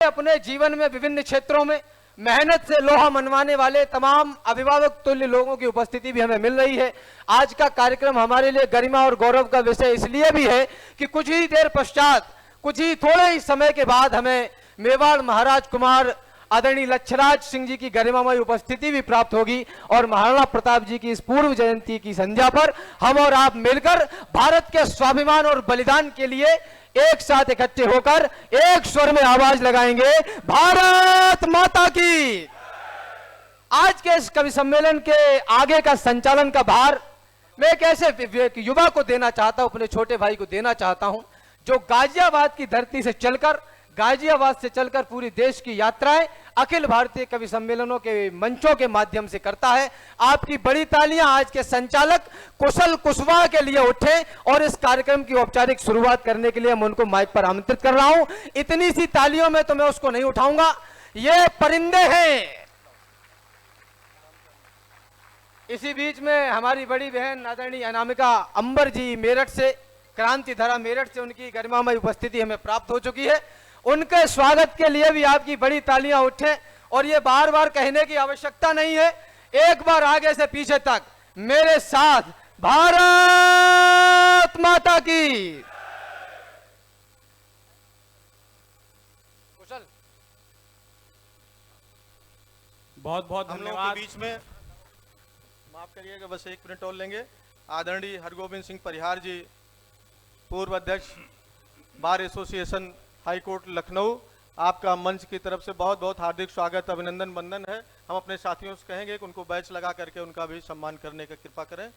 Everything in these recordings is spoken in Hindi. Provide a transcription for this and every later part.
अपने जीवन में विभिन्न क्षेत्रों में मेहनत से लोहा मनवाने वाले तमाम अभिभावक तुल्य लोगों की उपस्थिति भी हमें मिल रही है। आज का कार्यक्रम हमारे लिए गरिमा और गौरव का विषय इसलिए भी है कि कुछ ही देर पश्चात, कुछ ही थोड़े ही समय के बाद हमें मेवाड़ महाराज कुमार आदरणीय लक्षराज सिंह जी की गरिमामय उपस्थिति भी प्राप्त होगी और महाराणा प्रताप जी की इस पूर्व जयंती की संध्या पर हम और आप मिलकर भारत के स्वाभिमान और बलिदान के लिए एक साथ इकट्ठे होकर एक स्वर में आवाज लगाएंगे, भारत माता की। आज के इस कवि सम्मेलन के आगे का संचालन का भार मैं एक ऐसे युवा को देना चाहता हूं, अपने छोटे भाई को देना चाहता हूं, जो गाजियाबाद की धरती से चलकर, गाजियाबाद से चलकर पूरी देश की यात्राएं अखिल भारतीय कवि सम्मेलनों के मंचों के माध्यम से करता है। आपकी बड़ी तालियां आज के संचालक कुशल कुशवाहा के लिए उठे और इस कार्यक्रम की औपचारिक शुरुआत करने के लिए मैं उनको माइक पर आमंत्रित कर रहा हूं। इतनी सी तालियों में तो मैं उसको नहीं उठाऊंगा, ये परिंदे हैं। इसी बीच में हमारी बड़ी बहन आदरणीय अनामिका अंबर जी मेरठ से, क्रांति धरा मेरठ से, उनकी गरिमामय उपस्थिति हमें प्राप्त हो चुकी है। उनके स्वागत के लिए भी आपकी बड़ी तालियां उठें और ये बार बार कहने की आवश्यकता नहीं है, एक बार आगे से पीछे तक मेरे साथ, भारत माता की। कुशल, बहुत बहुत हम लोगों धन्यवाद। के बीच में माफ करिएगा, बस 1 मिनट और लेंगे। आदरणीय हरगोविंद सिंह परिहार जी, पूर्व अध्यक्ष bar association high court Lucknow, आपका मंच की तरफ से बहुत बहुत हार्दिक स्वागत, अभिनंदन, वंदन है। हम अपने साथियों से कहेंगे कि उनको बैच लगा करके उनका भी सम्मान करने का कृपा करें।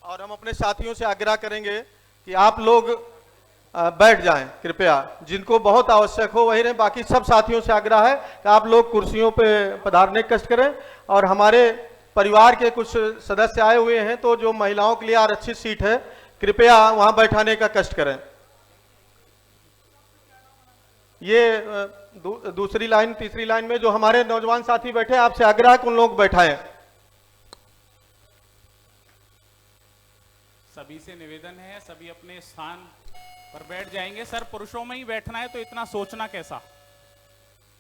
और हम अपने साथियों से आग्रह करेंगे कि आप लोग बैठ जाएं कृपया, जिनको बहुत आवश्यक हो वही रहें। बाकी सब साथियों से आग्रह है कि आप लोग कुर्सियों पे पधारने का कष्ट करें। और हमारे परिवार के कुछ सदस्य आए हुए हैं, तो जो महिलाओं के लिए आरक्षित सीट है कृपया वहां बैठाने का कष्ट करें। ये दूसरी लाइन, तीसरी लाइन में जो हमारे नौजवान साथी बैठे, आपसे आग्रह है कि उन लोग बैठाएं। सभी से निवेदन है, सभी अपने स्थान पर बैठ जाएंगे। सर, पुरुषों में ही बैठना है तो इतना सोचना कैसा।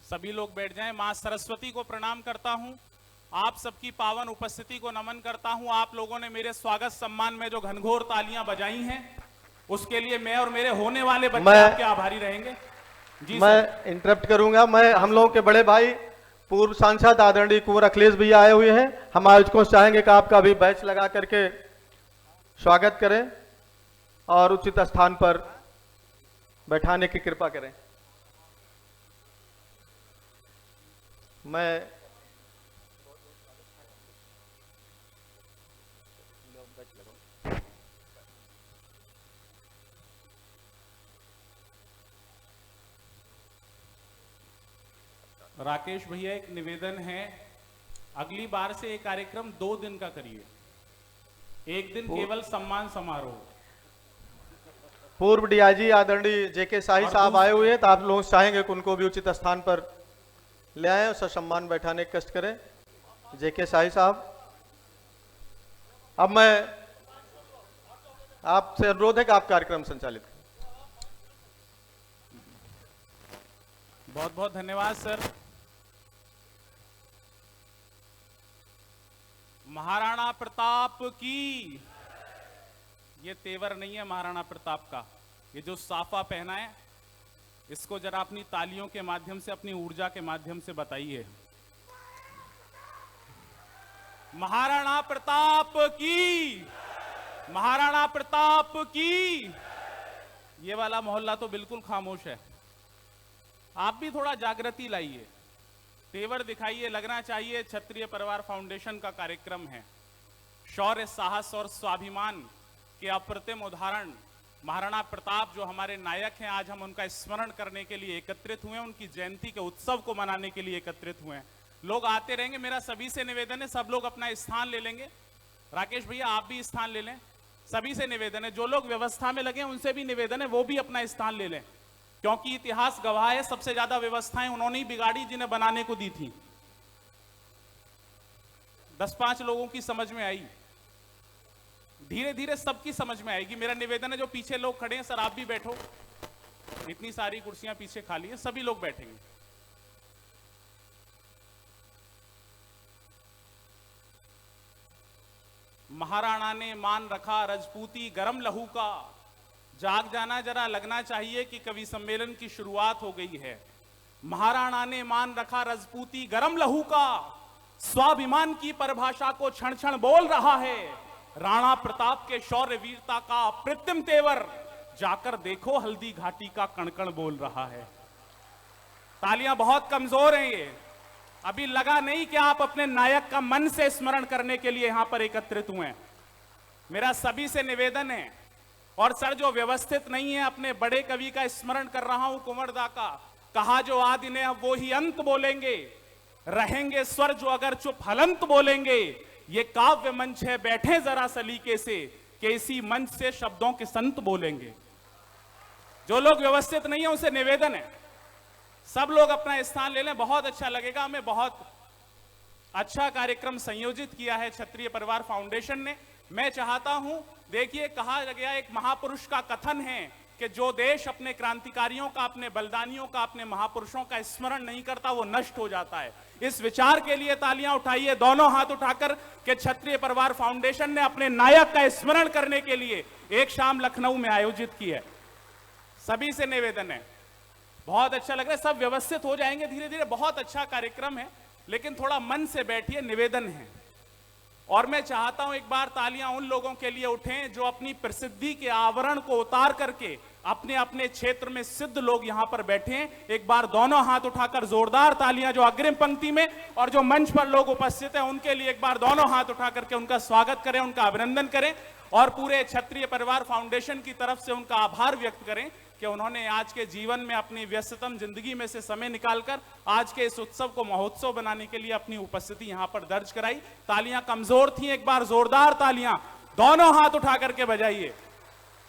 सभी लोग बैठ जाएं। मां सरस्वती को प्रणाम करता हूं, आप सबकी पावन उपस्थिति को नमन करता हूं। आप लोगों ने मेरे स्वागत सम्मान में जो घनघोर तालियां बजाई हैं, उसके लिए मैं और मेरे होने वाले बच्चे आपके आभारी रहेंगे। जी, मैं इंटरप्ट करूंगा। हम लोगों के बड़े भाई पूर्व सांसद आदरणीय कुंवर अखिलेश भैया आए हुए हैं। हम आयोजकों से चाहेंगे कि आपका भी बैच लगा करके स्वागत करें और उचित स्थान पर बैठाने की कृपा करें। मैं राकेश भैया, एक निवेदन है, अगली बार से ये कार्यक्रम 2 दिन का करिए, एक दिन केवल सम्मान समारोह। पूर्व डीआईजी आदरणीय जेके शाही साहब आए हुए हैं, तो आप लोग चाहेंगे कि उनको भी उचित स्थान पर ले आए और सम्मान बैठाने का कष्ट करें। जेके शाही साहब, अब मैं आपसे अनुरोध है कि आप कार्यक्रम संचालित करें। बहुत बहुत धन्यवाद सर। महाराणा प्रताप की, ये तेवर नहीं है महाराणा प्रताप का, ये जो साफा पहना है इसको जरा अपनी तालियों के माध्यम से, अपनी ऊर्जा के माध्यम से बताइए। महाराणा प्रताप की, महाराणा प्रताप की। ये वाला मोहल्ला तो बिल्कुल खामोश है। आप भी थोड़ा जागृति लाइए, तेवर दिखाइए। लगना चाहिए क्षत्रिय परिवार फाउंडेशन का कार्यक्रम है। शौर्य, साहस और स्वाभिमान के अप्रतिम उदाहरण महाराणा प्रताप जो हमारे नायक हैं, आज हम उनका स्मरण करने के लिए एकत्रित हुए हैं, उनकी जयंती के उत्सव को मनाने के लिए एकत्रित हुए हैं। लोग आते रहेंगे। मेरा सभी से निवेदन है, सब लोग अपना स्थान ले लेंगे। राकेश भैया, आप भी स्थान ले लें। सभी से निवेदन है, जो लोग व्यवस्था में लगे उनसे भी निवेदन है, वो भी अपना स्थान ले लें, क्योंकि इतिहास गवाह है, सबसे ज्यादा व्यवस्थाएं उन्होंने ही बिगाड़ी जिन्हें बनाने को दी थी। 10-5 लोगों की समझ में आई। धीरे धीरे सबकी समझ में आएगी। मेरा निवेदन है, जो पीछे लोग खड़े हैं, सर आप भी बैठो, इतनी सारी कुर्सियां पीछे खाली हैं, सभी लोग बैठेंगे। महाराणा ने मान रखा रजपूती गरम लहू का, जाग जाना जरा लगना चाहिए कि कवि सम्मेलन की शुरुआत हो गई है। महाराणा ने मान रखा रजपूती गरम लहू का, स्वाभिमान की परिभाषा को क्षण क्षण बोल रहा है। राणा प्रताप के शौर्य वीरता का अप्रतिम तेवर, जाकर देखो हल्दी घाटी का कण-कण बोल रहा है। तालियां बहुत कमजोर हैं ये, अभी लगा नहीं कि आप अपने नायक का मन से स्मरण करने के लिए यहां पर एकत्रित हुए हैं। मेरा सभी से निवेदन है, और सर जो व्यवस्थित नहीं है, अपने बड़े कवि का स्मरण कर रहा हूं, कुंवर दा का, कहा जो आदि ने अब वो ही अंत बोलेंगे, रहेंगे स्वर जो अगर चुप हलंत बोलेंगे। ये काव्य मंच है, बैठे जरा सलीके से, कि इसी मंच से शब्दों के संत बोलेंगे। जो लोग व्यवस्थित नहीं है उनसे निवेदन है, सब लोग अपना स्थान ले लें, बहुत अच्छा लगेगा हमें। बहुत अच्छा कार्यक्रम संयोजित किया है क्षत्रिय परिवार फाउंडेशन ने। मैं चाहता हूं, देखिए कहा गया, एक महापुरुष का कथन है कि जो देश अपने क्रांतिकारियों का, अपने बलिदानियों का, अपने महापुरुषों का स्मरण नहीं करता वो नष्ट हो जाता है। इस विचार के लिए तालियां उठाइए, दोनों हाथ उठाकर, कि क्षत्रिय परिवार फाउंडेशन ने अपने नायक का स्मरण करने के लिए एक शाम लखनऊ में आयोजित की है। सभी से निवेदन है, बहुत अच्छा लग रहा है, सब व्यवस्थित हो जाएंगे धीरे धीरे, बहुत अच्छा कार्यक्रम है, लेकिन थोड़ा मन से बैठिए, निवेदन है। और मैं चाहता हूं एक बार तालियां उन लोगों के लिए उठें जो अपनी प्रसिद्धि के आवरण को उतार करके अपने अपने क्षेत्र में सिद्ध लोग यहां पर बैठे हैं। एक बार दोनों हाथ उठाकर जोरदार तालियां, जो अग्रिम पंक्ति में और जो मंच पर लोग उपस्थित हैं उनके लिए एक बार दोनों हाथ उठा करके उनका स्वागत करें, उनका अभिनंदन करें, और पूरे क्षत्रिय परिवार फाउंडेशन की तरफ से उनका आभार व्यक्त करें कि उन्होंने आज के जीवन में अपनी व्यस्ततम जिंदगी में से समय निकालकर आज के इस उत्सव को महोत्सव बनाने के लिए अपनी उपस्थिति यहां पर दर्ज कराई। तालियां कमजोर थी, एक बार जोरदार तालियां दोनों हाथ उठा करके बजाइए।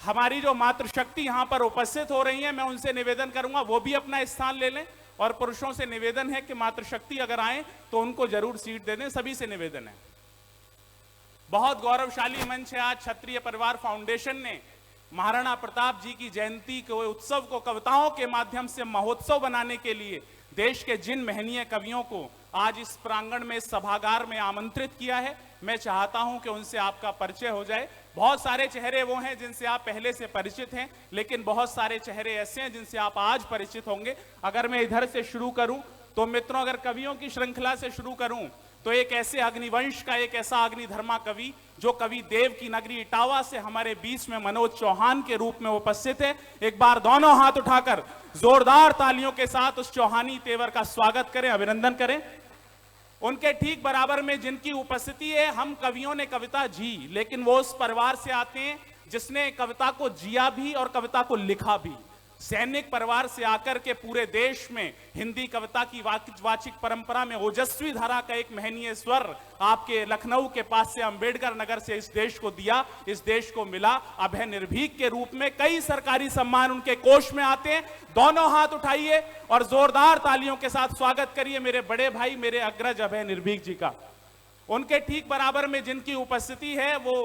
हमारी जो मातृशक्ति यहां पर उपस्थित हो रही है, मैं उनसे निवेदन करूंगा वो भी अपना स्थान ले लें, और पुरुषों से निवेदन है कि मातृशक्ति अगर आए तो उनको जरूर सीट दे दें, सभी से निवेदन है। बहुत गौरवशाली मंच है, आज क्षत्रिय परिवार फाउंडेशन ने महाराणा प्रताप जी की जयंती के उत्सव को कविताओं के माध्यम से महोत्सव बनाने के लिए देश के जिन महनीय कवियों को आज इस प्रांगण में, सभागार में आमंत्रित किया है, मैं चाहता हूं कि उनसे आपका परिचय हो जाए। बहुत सारे चेहरे वो हैं जिनसे आप पहले से परिचित हैं, लेकिन बहुत सारे चेहरे ऐसे हैं जिनसे आप आज परिचित होंगे। अगर मैं इधर से शुरू करूं तो मित्रों, अगर कवियों की श्रृंखला से शुरू करूं तो एक ऐसे अग्निवंश का एक ऐसा अग्निधर्मा कवि जो कवि देव की नगरी इटावा से हमारे बीच में मनोज चौहान के रूप में उपस्थित है। एक बार दोनों हाथ उठाकर जोरदार तालियों के साथ उस चौहानी तेवर का स्वागत करें, अभिनंदन करें। उनके ठीक बराबर में जिनकी उपस्थिति है, हम कवियों ने कविता जी, लेकिन वो उस परिवार से आते हैं जिसने कविता को जिया भी और कविता को लिखा भी। सैनिक परिवार से आकर के पूरे देश में हिंदी कविता की वाचिक परंपरा में ओजस्वी धारा का एक महनीय स्वर आपके लखनऊ के पास से अंबेडकर नगर से इस देश को दिया, इस देश को मिला। अभय निर्भीक के रूप में कई सरकारी सम्मान उनके कोष में आते हैं। दोनों हाथ उठाइए और जोरदार तालियों के साथ स्वागत करिए मेरे बड़े भाई, मेरे अग्रज अभय निर्भीक जी का। उनके ठीक बराबर में जिनकी उपस्थिति है वो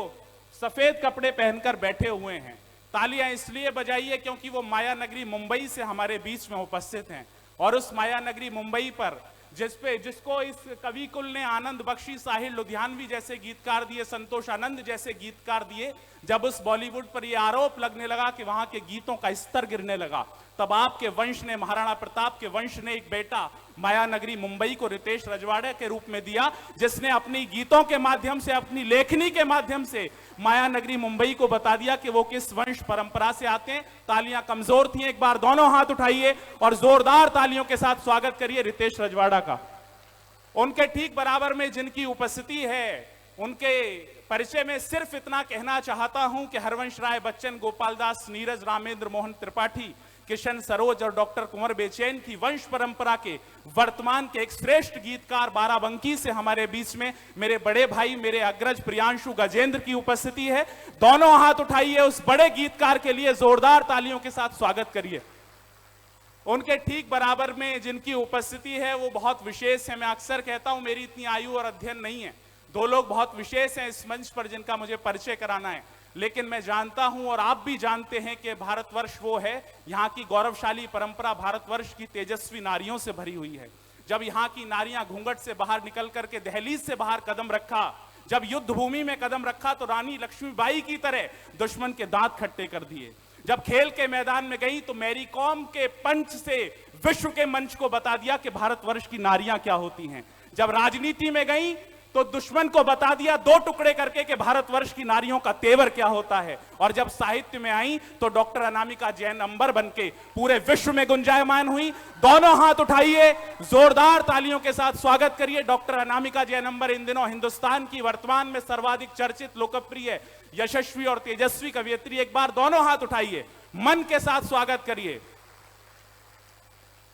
सफेद कपड़े पहनकर बैठे हुए हैं। तालियां इसलिए बजाइए क्योंकि वो माया नगरी मुंबई से हमारे बीच में उपस्थित हैं, और उस माया नगरी मुंबई पर जिसको इस कवि कुल ने आनंद बख्शी, साहिल लुधियानवी जैसे गीतकार दिए, संतोष आनंद जैसे गीतकार दिए, जब उस बॉलीवुड पर यह आरोप लगने लगा कि वहां के गीतों का स्तर गिरने लगा, तब आपके वंश ने, महाराणा प्रताप के वंश ने एक बेटा माया नगरी मुंबई को रितेश रजवाड़े के रूप में दिया, जिसने अपनी गीतों के माध्यम से, अपनी लेखनी के माध्यम से माया नगरी मुंबई को बता दिया कि वो किस वंश परंपरा से आते हैं। तालियां कमजोर थी, एक बार दोनों हाथ उठाइए और जोरदार तालियों के साथ स्वागत करिए रितेश रजवाड़ा का। उनके ठीक बराबर में जिनकी उपस्थिति है, उनके परिचय में सिर्फ इतना कहना चाहता हूं कि हरवंश राय बच्चन, गोपाल दास, नीरज, रामेंद्र मोहन त्रिपाठी, किशन सरोज और डॉक्टर कुंवर बेचैन की वंश परंपरा के वर्तमान के एक श्रेष्ठ गीतकार बाराबंकी से हमारे बीच में मेरे बड़े भाई, मेरे अग्रज प्रियांशु गजेंद्र की उपस्थिति है। दोनों हाथ उठाइए उस बड़े गीतकार के लिए, जोरदार तालियों के साथ स्वागत करिए। उनके ठीक बराबर में जिनकी उपस्थिति है वो बहुत विशेष है। मैं अक्सर कहता हूं मेरी इतनी आयु और अध्ययन नहीं है, दो लोग बहुत विशेष हैं इस मंच पर जिनका मुझे परिचय कराना है, लेकिन मैं जानता हूं और आप भी जानते हैं कि भारतवर्ष वो है, यहाँ की गौरवशाली परंपरा भारतवर्ष की तेजस्वी नारियों से भरी हुई है। जब यहाँ की नारियां घूंघट से बाहर निकल करके दहलीज से बाहर कदम रखा, जब युद्ध भूमि में कदम रखा, तो रानी लक्ष्मीबाई की तरह दुश्मन के दांत खट्टे कर दिए। जब खेल के मैदान में गई तो मैरी कॉम के पंच से विश्व के मंच को बता दिया कि भारतवर्ष की नारियां क्या होती हैं। जब राजनीति में गई तो दुश्मन को बता दिया दो टुकड़े करके कि भारतवर्ष की नारियों का तेवर क्या होता है। और जब साहित्य में आई तो डॉक्टर अनामिका जैन अंबर बनके पूरे विश्व में गुंजायमान हुई। दोनों हाथ उठाइए, जोरदार तालियों के साथ स्वागत करिए डॉक्टर अनामिका जैन अंबर। इन दिनों हिंदुस्तान की वर्तमान में सर्वाधिक चर्चित, लोकप्रिय, यशस्वी और तेजस्वी कवियत्री। एक बार दोनों हाथ उठाइए, मन के साथ स्वागत करिए।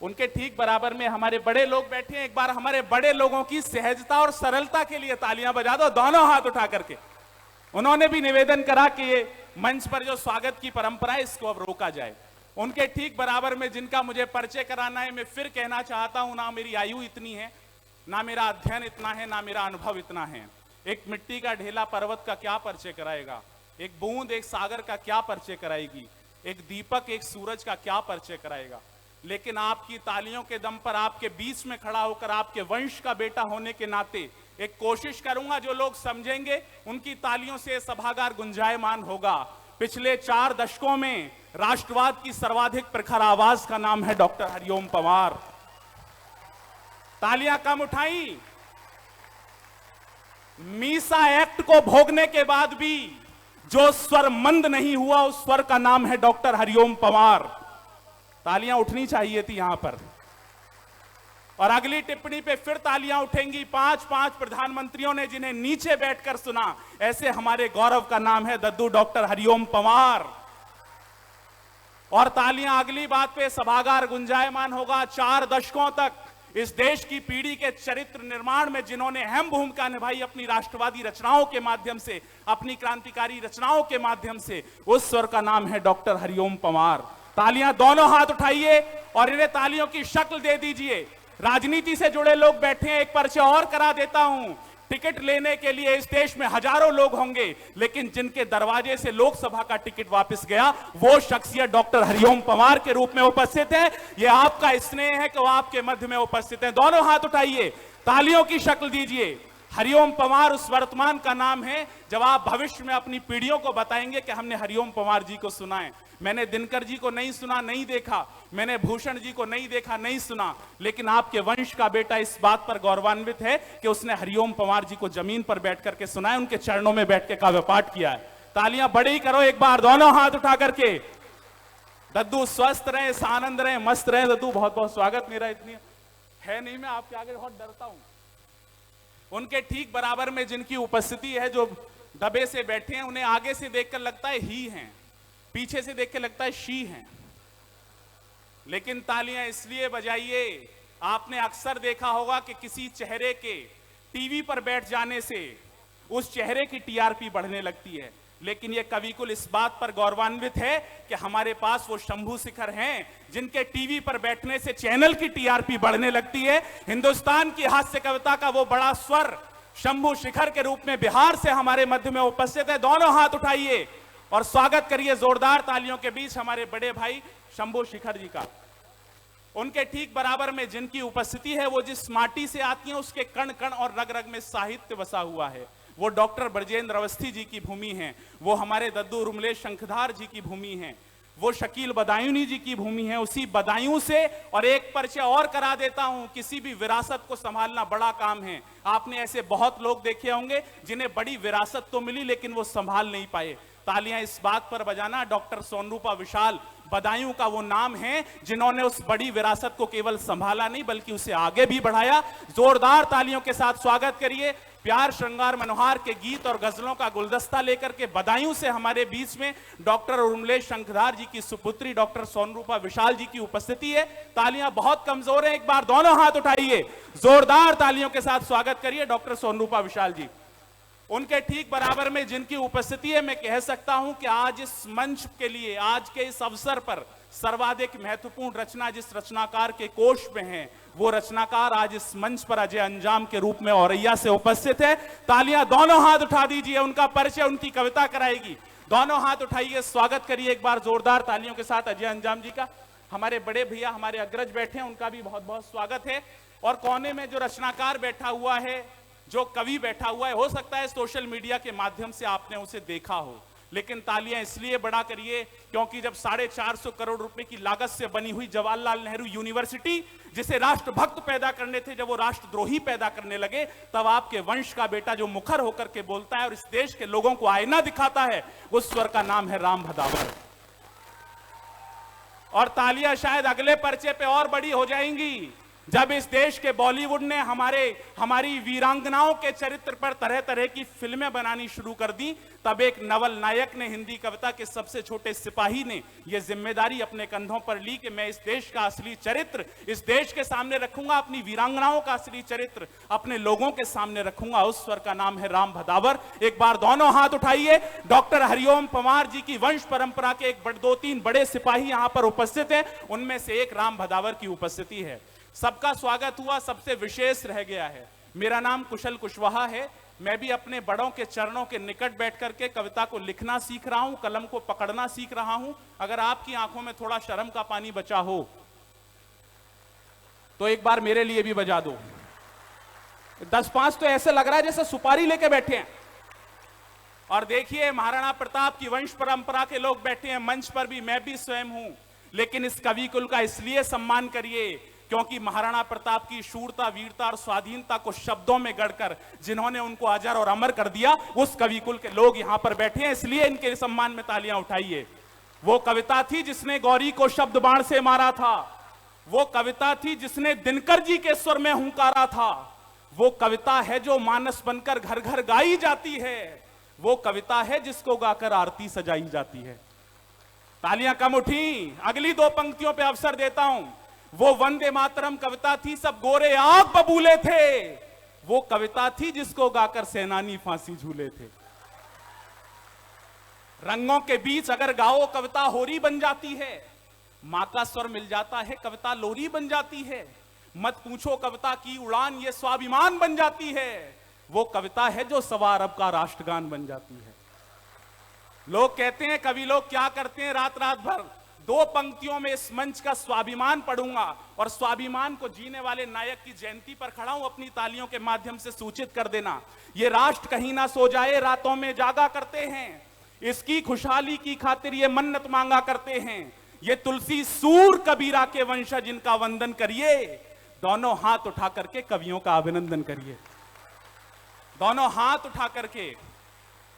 उनके ठीक बराबर में हमारे बड़े लोग बैठे हैं। एक बार हमारे बड़े लोगों की सहजता और सरलता के लिए तालियां बजा दो, दोनों हाथ उठा करके। उन्होंने भी निवेदन करा कि ये मंच पर जो स्वागत की परंपरा है इसको अब रोका जाए। उनके ठीक बराबर में जिनका मुझे परिचय कराना है, मैं फिर कहना चाहता हूं, ना मेरी आयु इतनी है, ना मेरा अध्ययन इतना है, ना मेरा अनुभव इतना है। एक मिट्टी का ढेला पर्वत का क्या परिचय कराएगा, एक बूंद एक सागर का क्या परिचय कराएगी, एक दीपक एक सूरज का क्या परिचय कराएगा। लेकिन आपकी तालियों के दम पर आपके बीच में खड़ा होकर आपके वंश का बेटा होने के नाते एक कोशिश करूंगा, जो लोग समझेंगे उनकी तालियों से सभागार गुंजायमान होगा। पिछले 4 दशकों में राष्ट्रवाद की सर्वाधिक प्रखर आवाज का नाम है डॉक्टर हरिओम पंवार। तालियां कम उठाई। मीसा एक्ट को भोगने के बाद भी जो स्वर मंद नहीं हुआ, उस स्वर का नाम है डॉक्टर हरिओम पंवार। तालियां उठनी चाहिए थी यहां पर। और अगली टिप्पणी पे फिर तालियां उठेंगी। 5 प्रधानमंत्रियों ने जिन्हें नीचे बैठकर सुना, ऐसे हमारे गौरव का नाम है दद्दू डॉक्टर हरिओम पंवार। और तालियां अगली बात पे सभागार गुंजायमान होगा। 4 दशकों तक इस देश की पीढ़ी के चरित्र निर्माण में जिन्होंने अहम भूमिका निभाई अपनी राष्ट्रवादी रचनाओं के माध्यम से, अपनी क्रांतिकारी रचनाओं के माध्यम से, उस स्वर का नाम है डॉक्टर हरिओम पंवार। तालियां दोनों हाथ उठाइए और इन्हें तालियों की शक्ल दे दीजिए। राजनीति से जुड़े लोग बैठे हैं, एक परिचय और करा देता हूं। टिकट लेने के लिए इस देश में हजारों लोग होंगे, लेकिन जिनके दरवाजे से लोकसभा का टिकट वापस गया, वो शख्सियत डॉक्टर हरिओम पंवार के रूप में उपस्थित है। यह आपका स्नेह है कि वो आपके मध्य में उपस्थित है। दोनों हाथ उठाइए, तालियों की शक्ल दीजिए। हरिओम पंवार उस वर्तमान का नाम है जब आप भविष्य में अपनी पीढ़ियों को बताएंगे कि हमने हरिओम पंवार जी को सुना है। मैंने दिनकर जी को नहीं सुना, नहीं देखा, मैंने भूषण जी को नहीं देखा, नहीं सुना, लेकिन आपके वंश का बेटा इस बात पर गौरवान्वित है कि उसने हरिओम पंवार जी को जमीन पर बैठ करके सुना है, उनके चरणों में बैठ के काव्य पाठ किया है। तालियां बड़ी करो एक बार, दोनों हाथ उठा करके। दद्दू स्वस्थ रहे, आनंद रहे, मस्त रहे। दद्दू बहुत बहुत स्वागत। मेरा इतनी है नहीं, मैं आपके आगे बहुत डरता हूं। उनके ठीक बराबर में जिनकी उपस्थिति है, जो दबे से बैठे हैं, उन्हें आगे से देखकर लगता है ही हैं, पीछे से देख के लगता है शी हैं। लेकिन तालियां इसलिए बजाइए, आपने अक्सर देखा होगा कि किसी चेहरे के टीवी पर बैठ जाने से उस चेहरे की टीआरपी बढ़ने लगती है। लेकिन यह कविकुल इस बात पर गौरवान्वित है कि हमारे पास वो शंभू शिखर हैं जिनके टीवी पर बैठने से चैनल की टीआरपी बढ़ने लगती है। हिंदुस्तान की हास्य कविता का वो बड़ा स्वर शंभू शिखर के रूप में बिहार से हमारे मध्य में उपस्थित है। दोनों हाथ उठाइए और स्वागत करिए जोरदार तालियों के बीच हमारे बड़े भाई शंभू शिखर जी का। उनके ठीक बराबर में जिनकी उपस्थिति है, वो जिस माटी से आती है उसके कण कण और रग रग में साहित्य बसा हुआ है। वो डॉक्टर ब्रजेंद्र अवस्थी जी की भूमि है, वो हमारे दद्दू रुमलेश शंखधार जी की भूमि है, वो शकील बदायूनी जी की भूमि है। उसी बदायूं से और एक परिचय और करा देता हूं, किसी भी विरासत को संभालना बड़ा काम है। आपने ऐसे बहुत लोग देखे होंगे जिन्हें बड़ी विरासत तो मिली लेकिन वो संभाल नहीं पाए। तालियां इस बात पर बजाना, डॉक्टर सोनरूपा विशाल बदायूं का वो नाम है जिन्होंने उस बड़ी विरासत को केवल संभाला नहीं बल्कि उसे आगे भी बढ़ाया। जोरदार तालियों के साथ स्वागत करिए। प्यार श्रृंगार मनोहार के गीत और गजलों का गुलदस्ता लेकर के बदायूं से हमारे बीच में डॉक्टर रुमलेश शंखधार जी की सुपुत्री डॉक्टर सोनरूपा विशाल जी की उपस्थिति है। तालियां बहुत कमजोर हैं, एक बार दोनों हाथ उठाइए, जोरदार तालियों के साथ स्वागत करिए डॉक्टर सोनरूपा विशाल जी। उनके ठीक बराबर में जिनकी उपस्थिति है, मैं कह सकता हूं कि आज इस मंच के लिए, आज के इस अवसर पर सर्वाधिक महत्वपूर्ण रचना जिस रचनाकार के कोष में है, वो रचनाकार आज इस मंच पर अजय अंजाम के रूप में औरैया से उपस्थित है। तालियां दोनों हाथ उठा दीजिए, उनका परिचय, उनकी कविता कराएगी। दोनों हाथ उठाइए, स्वागत करिए एक बार जोरदार तालियों के साथ अजय अंजाम जी का। हमारे बड़े भैया, हमारे अग्रज बैठे हैं, उनका भी बहुत बहुत स्वागत है। और कोने में जो रचनाकार बैठा हुआ है, जो कवि बैठा हुआ है, हो सकता है सोशल मीडिया के माध्यम से आपने उसे देखा हो, लेकिन तालियां इसलिए बड़ा करिए क्योंकि जब 450 करोड़ रुपए की लागत से बनी हुई जवाहरलाल नेहरू यूनिवर्सिटी, जिसे राष्ट्रभक्त पैदा करने थे, जब वो राष्ट्रद्रोही पैदा करने लगे, तब आपके वंश का बेटा जो मुखर होकर के बोलता है और इस देश के लोगों को आईना दिखाता है, उस स्वर का नाम है राम भदावर। और तालियां शायद अगले पर्चे पे और बड़ी हो जाएंगी जब इस देश के बॉलीवुड ने हमारी वीरांगनाओं के चरित्र पर तरह तरह की फिल्में बनानी शुरू कर दी। तब एक नवल नायक ने, हिंदी कविता के सबसे छोटे सिपाही ने, यह जिम्मेदारी अपने कंधों पर ली कि मैं इस देश का असली चरित्र इस देश के सामने रखूंगा, अपनी वीरांगनाओं का असली चरित्र अपने लोगों के सामने रखूंगा। उस स्वर का नाम है राम भदावर। एक बार दोनों हाथ उठाइए। डॉक्टर हरिओम पंवार जी की वंश परंपरा के एक 2-3 बड़े सिपाही यहां पर उपस्थित हैं, उनमें से एक राम भदावर की उपस्थिति है। सबका स्वागत हुआ, सबसे विशेष रह गया है। मेरा नाम कुशल कुशवाहा है। मैं भी अपने बड़ों के चरणों के निकट बैठ करके कविता को लिखना सीख रहा हूं, कलम को पकड़ना सीख रहा हूं। अगर आपकी आंखों में थोड़ा शर्म का पानी बचा हो तो एक बार मेरे लिए भी बजा दो। 10-5 तो ऐसे लग रहा है जैसे सुपारी लेके बैठे हैं। और देखिए, महाराणा प्रताप की वंश परंपरा के लोग बैठे हैं मंच पर भी, मैं भी स्वयं हूं। लेकिन इस कवि कुल का इसलिए सम्मान करिए क्योंकि महाराणा प्रताप की शूरता, वीरता और स्वाधीनता को शब्दों में गढ़कर जिन्होंने उनको अजर और अमर कर दिया, उस कवि कुल के लोग यहां पर बैठे हैं, इसलिए इनके सम्मान में तालियां उठाइए। वो कविता थी जिसने गौरी को शब्द बाण से मारा था। वो कविता थी जिसने दिनकर जी के स्वर में हुंकारा था। वो कविता है जो मानस बनकर घर घर गाई जाती है। वो कविता है जिसको गाकर आरती सजाई जाती है। तालियां कम उठी। अगली 2 पंक्तियों पे अवसर देता हूं। वो वंदे मातरम कविता थी, सब गोरे आग बबूले थे। वो कविता थी जिसको गाकर सेनानी फांसी झूले थे। रंगों के बीच अगर गाओ कविता होरी बन जाती है। मां का स्वर मिल जाता है, कविता लोरी बन जाती है। मत पूछो कविता की उड़ान, ये स्वाभिमान बन जाती है। वो कविता है जो सवा अरब का राष्ट्रगान बन जाती है। लोग कहते हैं कवि लोग क्या करते हैं रात रात भर। 2 पंक्तियों में इस मंच का स्वाभिमान पढ़ूंगा और स्वाभिमान को जीने वाले नायक की जयंती पर खड़ा हूं। अपनी तालियों के माध्यम से सूचित कर देना, ये राष्ट्र कहीं ना सो जाए, रातों में जागा करते हैं। इसकी खुशहाली की खातिर ये मन्नत मांगा करते हैं। ये तुलसी सूर कबीरा के वंशज, इनका वंदन करिए। दोनों हाथ उठा करके कवियों का अभिनंदन करिए। दोनों हाथ उठा करके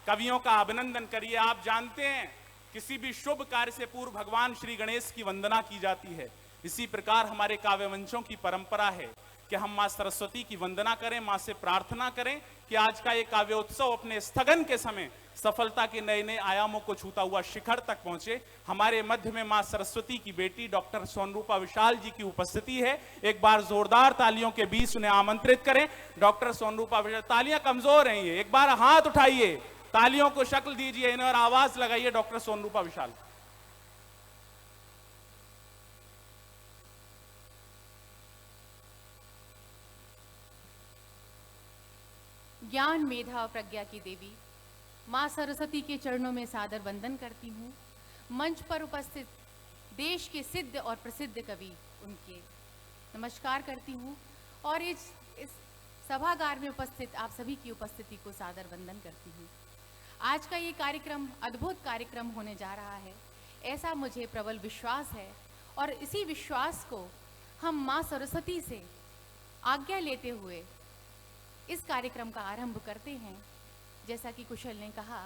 कवियों का अभिनंदन करिए। आप जानते हैं किसी भी शुभ कार्य से पूर्व भगवान श्री गणेश की वंदना की जाती है। इसी प्रकार हमारे काव्यवंशों की परंपरा है कि हम मां सरस्वती की वंदना करें, मां से प्रार्थना करें कि आज का ये काव्योत्सव अपने स्थगन के समय सफलता के नए नए आयामों को छूता हुआ शिखर तक पहुंचे। हमारे मध्य में मां सरस्वती की बेटी डॉक्टर सोनरूपा विशाल जी की उपस्थिति है। एक बार जोरदार तालियों के बीच उन्हें आमंत्रित करें। डॉक्टर सोनरूपा विशाल, तालियां कमजोर हैं ये, एक बार हाथ उठाइए, तालियों को शक्ल दीजिए इन्हें और आवाज लगाइए। डॉक्टर सोनरूपा विशाल। ज्ञान, मेधा और प्रज्ञा की देवी मां सरस्वती के चरणों में सादर वंदन करती हूँ। मंच पर उपस्थित देश के सिद्ध और प्रसिद्ध कवि उनके नमस्कार करती हूँ और इस सभागार में उपस्थित आप सभी की उपस्थिति को सादर वंदन करती हूँ। आज का ये कार्यक्रम अद्भुत कार्यक्रम होने जा रहा है, ऐसा मुझे प्रबल विश्वास है। और इसी विश्वास को हम मां सरस्वती से आज्ञा लेते हुए इस कार्यक्रम का आरंभ करते हैं। जैसा कि कुशल ने कहा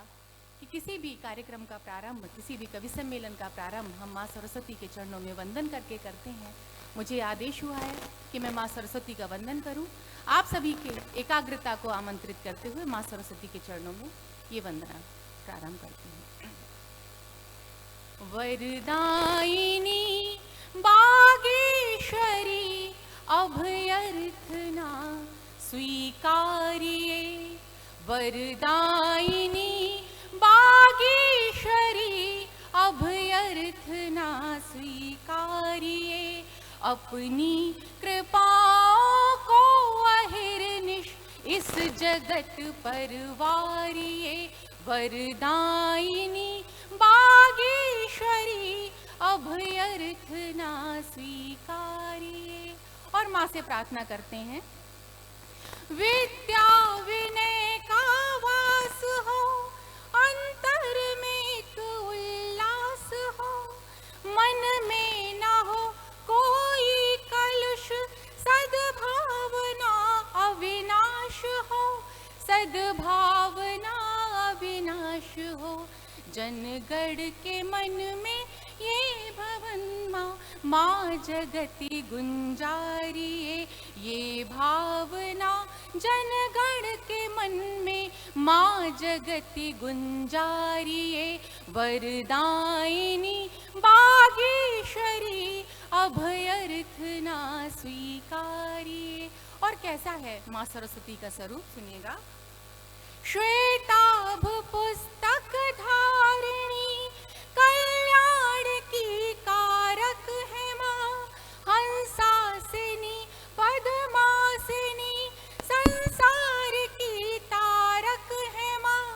कि किसी भी कार्यक्रम का प्रारंभ, किसी भी कवि सम्मेलन का प्रारंभ हम मां सरस्वती के चरणों में वंदन करके करते हैं। मुझे आदेश हुआ है कि मैं मां सरस्वती का वंदन करूं। आप सभी के एकाग्रता को आमंत्रित करते हुए मां सरस्वती के चरणों में ये वंदना प्रारंभ करती हूँ। वरदायिनी बागेश्वरी अभयर्थना स्वीकारिये, वरदायिनी बागेश्वरी अभयर्थना स्वीकारिए, अपनी कृपाओं को अहिर्निश इस जगत पर वारिए। वरदायिनी बागेश्वरी अभयर्थना स्वीकारिए। और माँ से प्रार्थना करते हैं, विद्या विनय का वास हो, अंतर में एक उल्लास हो, मन में न हो कोई कलुष, सद्भावना अविनाश हो, सद्भावना अविनाश हो। जनगण के मन में ये भवन माँ जगति गुंजारिए, ये भावना जनगण के मन में माँ जगति गुंजारिए। वरदायिनी बागेश्वरी अभयर्थना स्वीकारिए। और कैसा है माँ सरस्वती का स्वरूप, सुनिएगा। श्वेताभ पुस्तक धारिणी कल्याण की कारक है माँ, हंसासिनी पद्मासिनी संसार की तारक है माँ,